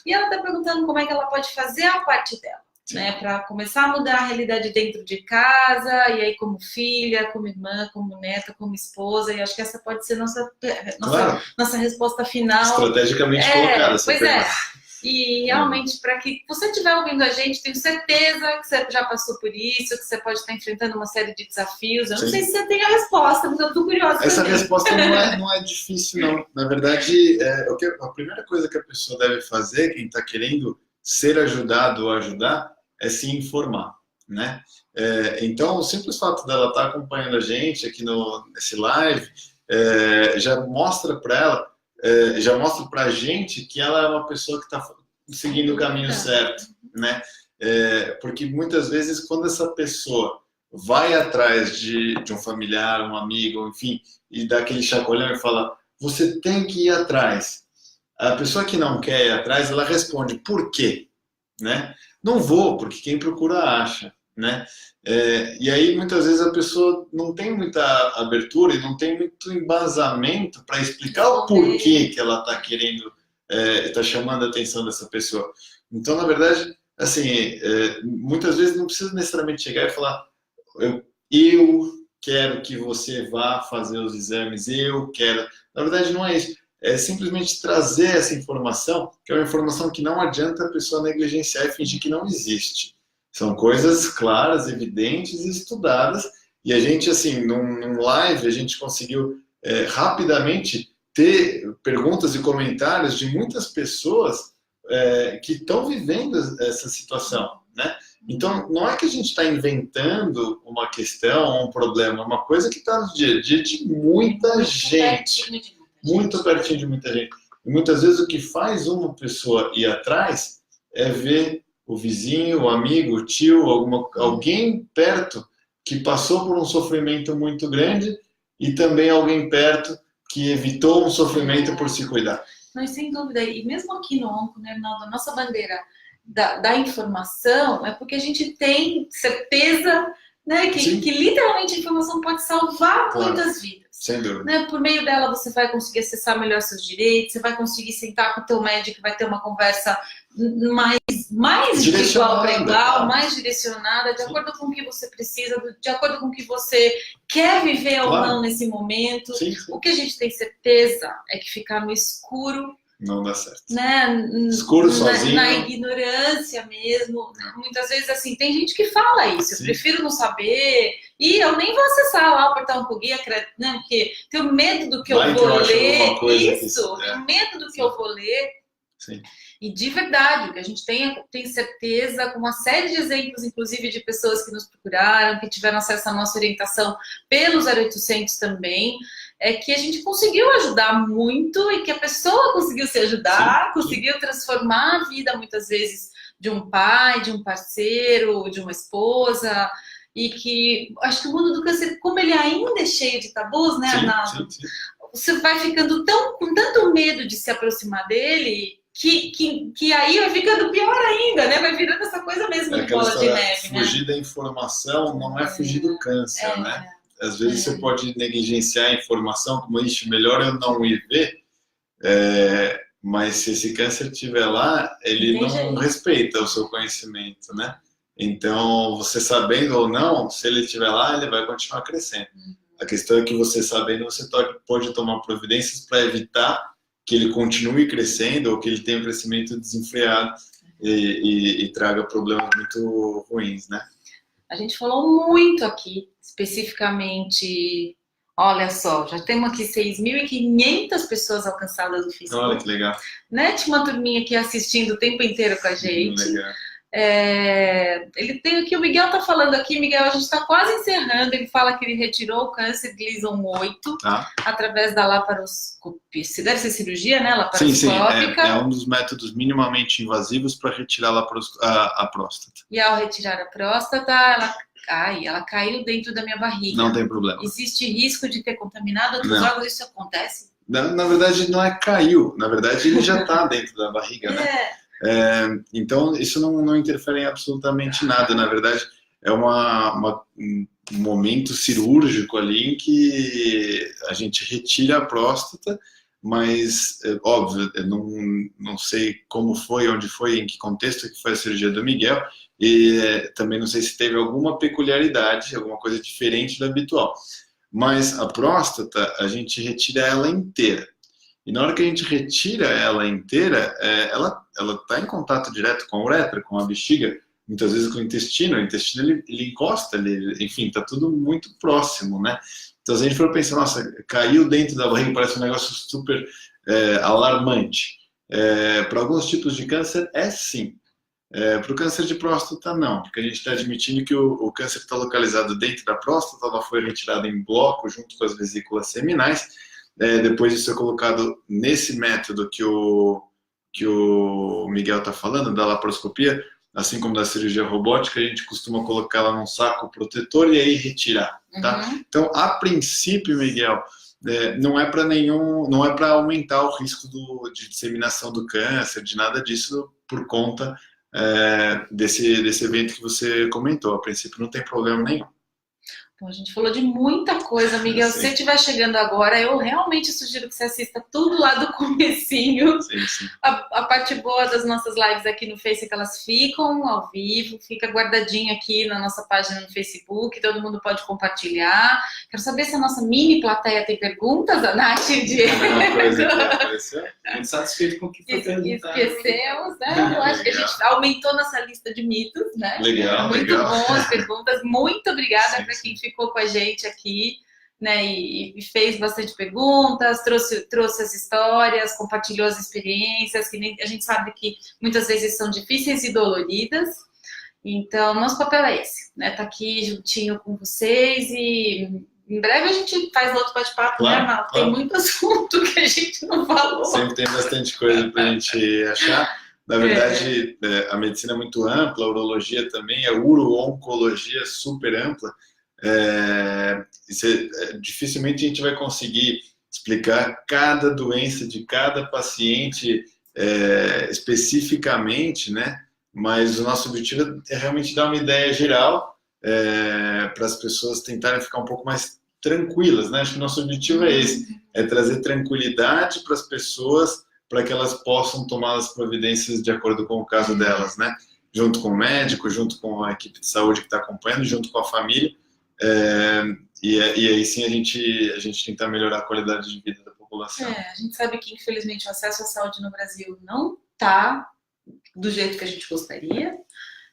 E ela está perguntando como é que ela pode fazer a parte dela. Né, para começar a mudar a realidade dentro de casa, e aí como filha, como irmã, como neta, como esposa, e acho que essa pode ser nossa resposta final. Estrategicamente colocada. Pois e realmente, para que você estiver ouvindo a gente, tenho certeza que você já passou por isso, que você pode estar enfrentando uma série de desafios. Eu não sei se você tem a resposta, mas eu estou curiosa. Essa resposta não é difícil, não. Na verdade, a primeira coisa que a pessoa deve fazer, quem está querendo ser ajudado ou ajudar, é se informar, né? Então, o simples fato dela estar acompanhando a gente aqui nesse live, já mostra para ela, já mostra para a gente que ela é uma pessoa que está seguindo o caminho certo, né? Porque muitas vezes, quando essa pessoa vai atrás de um familiar, um amigo, enfim, e dá aquele chacoalhão e fala, você tem que ir atrás. A pessoa que não quer ir atrás, ela responde, por quê? Né? Não vou, porque quem procura acha, né? E aí muitas vezes a pessoa não tem muita abertura e não tem muito embasamento para explicar o porquê que ela está querendo, está chamando a atenção dessa pessoa. Então, na verdade, assim, muitas vezes não precisa necessariamente chegar e falar eu quero que você vá fazer os exames, eu quero. Na verdade, não é isso. É simplesmente trazer essa informação, que é uma informação que não adianta a pessoa negligenciar e fingir que não existe. São coisas claras, evidentes e estudadas. E a gente, assim, num live, a gente conseguiu rapidamente ter perguntas e comentários de muitas pessoas que estão vivendo essa situação, né? Então, não é que a gente está inventando uma questão, um problema, é uma coisa que está no dia a dia de muita gente. Muito pertinho de muita gente. E muitas vezes o que faz uma pessoa ir atrás é ver o vizinho, o amigo, o tio, alguém perto que passou por um sofrimento muito grande e também alguém perto que evitou um sofrimento por se cuidar. Mas sem dúvida, e mesmo aqui no Onco, né, Arnaldo, a nossa bandeira da informação é porque a gente tem certeza, né, que literalmente a informação pode salvar muitas vidas. Sem dúvida. Né? Por meio dela você vai conseguir acessar melhor seus direitos, você vai conseguir sentar com o teu médico, vai ter uma conversa mais de igual para igual, mais direcionada, de acordo com o que você precisa, de acordo com o que você quer viver ou não nesse momento. O que a gente tem certeza é que ficar no escuro não dá certo. Né? Escuro sozinho. Na ignorância mesmo. Muitas vezes, assim, tem gente que fala isso. Eu prefiro não saber. E eu nem vou acessar lá o portal Onco Guia, né? Porque tenho medo do que eu vou ler. Isso, tenho medo do que eu vou ler. Sim. E de verdade, que a gente tem certeza, com uma série de exemplos, inclusive de pessoas que nos procuraram, que tiveram acesso à nossa orientação pelo 0800 também, é que a gente conseguiu ajudar muito e que a pessoa conseguiu se ajudar, conseguiu transformar a vida, muitas vezes, de um pai, de um parceiro, de uma esposa, e que acho que o mundo do câncer, como ele ainda é cheio de tabus, né, Arnaldo? Você vai ficando com tanto medo de se aproximar dele, que aí vai ficando pior ainda, né? Vai virando essa coisa mesmo de bola de neve, né? Fugir da informação não é fugir do câncer, né? Às vezes você pode negligenciar a informação, como, melhor eu não ir ver, Mas se esse câncer estiver lá, ele não respeita o seu conhecimento, né? Então, você sabendo ou não, se ele estiver lá, ele vai continuar crescendo. A questão é que você sabendo, você pode tomar providências para evitar que ele continue crescendo ou que ele tenha um crescimento desenfreado e traga problemas muito ruins, né? A gente falou muito aqui, especificamente, olha só, já temos aqui 6.500 pessoas alcançadas no Facebook. Olha que legal. Né? Tinha uma turminha aqui assistindo o tempo inteiro com a gente. Legal. Ele tem aqui, o Miguel tá falando aqui, Miguel, a gente está quase encerrando. Ele fala que ele retirou o câncer Gleason 8 através da laparoscopia. Deve ser cirurgia, né? Laparoscópica. Sim. É um dos métodos minimamente invasivos para retirar a próstata. E ao retirar a próstata, ela caiu dentro da minha barriga. Não tem problema. Existe risco de ter contaminado outros órgãos? Isso acontece? Na verdade, não é caiu. Na verdade, ele já está dentro da barriga, né? Então, isso não interfere em absolutamente nada. Na verdade, é um momento cirúrgico ali em que a gente retira a próstata, mas, óbvio, eu não sei como foi, onde foi, em que contexto que foi a cirurgia do Miguel, e também não sei se teve alguma peculiaridade, alguma coisa diferente do habitual. Mas a próstata, a gente retira ela inteira. E na hora que a gente retira ela inteira, ela está em contato direto com a uretra, com a bexiga, muitas vezes com o intestino. O intestino ele encosta, enfim, está tudo muito próximo, né? Então, se a gente for pensar, nossa, caiu dentro da barriga, parece um negócio super alarmante. Para alguns tipos de câncer, sim. Para o câncer de próstata, não, porque a gente está admitindo que o câncer está localizado dentro da próstata, ela foi retirada em bloco junto com as vesículas seminais. Depois isso é colocado nesse método que o Miguel está falando, da laparoscopia, assim como da cirurgia robótica, a gente costuma colocá-la num saco protetor e aí retirar, tá? Então, a princípio, Miguel, não é para aumentar o risco de disseminação do câncer, de nada disso por conta desse evento que você comentou. A princípio não tem problema nenhum. Bom, a gente falou de muita coisa, Miguel. Se você estiver chegando agora, eu realmente sugiro que você assista tudo lá do comecinho. Sim. A parte boa das nossas lives aqui no Face é que elas ficam ao vivo, fica guardadinho aqui na nossa página no Facebook, todo mundo pode compartilhar. Quero saber se a nossa mini plateia tem perguntas, a Nath e o Diego. Uma coisa que apareceu. Muito satisfeito com o que foi perguntado. Esquecemos, né? Eu acho que a gente aumentou nossa lista de mitos, né? Legal, muito bom as perguntas. Muito obrigada para quem ficou com a gente aqui, né, e fez bastante perguntas, trouxe as histórias, compartilhou as experiências, que a gente sabe que muitas vezes são difíceis e doloridas. Então, nosso papel é esse, né, tá aqui juntinho com vocês e em breve a gente faz outro bate-papo, claro, né, Mal? Tem muito assunto que a gente não falou. Sempre tem bastante coisa pra gente achar. Na verdade, a medicina é muito ampla, a urologia também, a uro-oncologia é super ampla. Dificilmente a gente vai conseguir explicar cada doença de cada paciente especificamente, né? Mas o nosso objetivo é realmente dar uma ideia geral para as pessoas tentarem ficar um pouco mais tranquilas, né? Acho que o nosso objetivo é esse, trazer tranquilidade para as pessoas, para que elas possam tomar as providências de acordo com o caso delas, né? Junto com o médico, junto com a equipe de saúde que está acompanhando, junto com a família. E aí sim a gente tentar melhorar a qualidade de vida da população. A gente sabe que infelizmente o acesso à saúde no Brasil não está do jeito que a gente gostaria,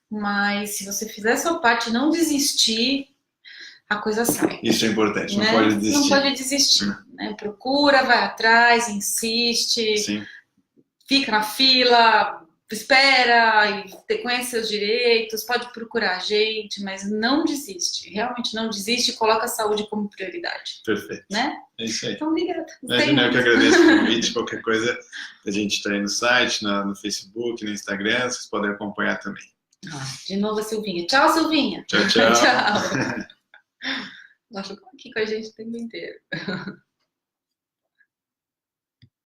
mas se você fizer a sua parte e não desistir, a coisa sai. Isso é importante, né? Não pode desistir. Não pode desistir. Né? Procura, vai atrás, insiste, sim. Fica na fila, espera, conhece seus direitos, pode procurar a gente, mas não desiste. Realmente não desiste e coloca a saúde como prioridade. Perfeito. Né? É isso aí. Então, obrigada. Eu que agradeço o convite. Qualquer coisa, a gente está aí no site, no Facebook, no Instagram, vocês podem acompanhar também. De novo a Silvinha. Tchau, Silvinha. Tchau. Tchau. Ela ficou aqui com a gente o tempo inteiro.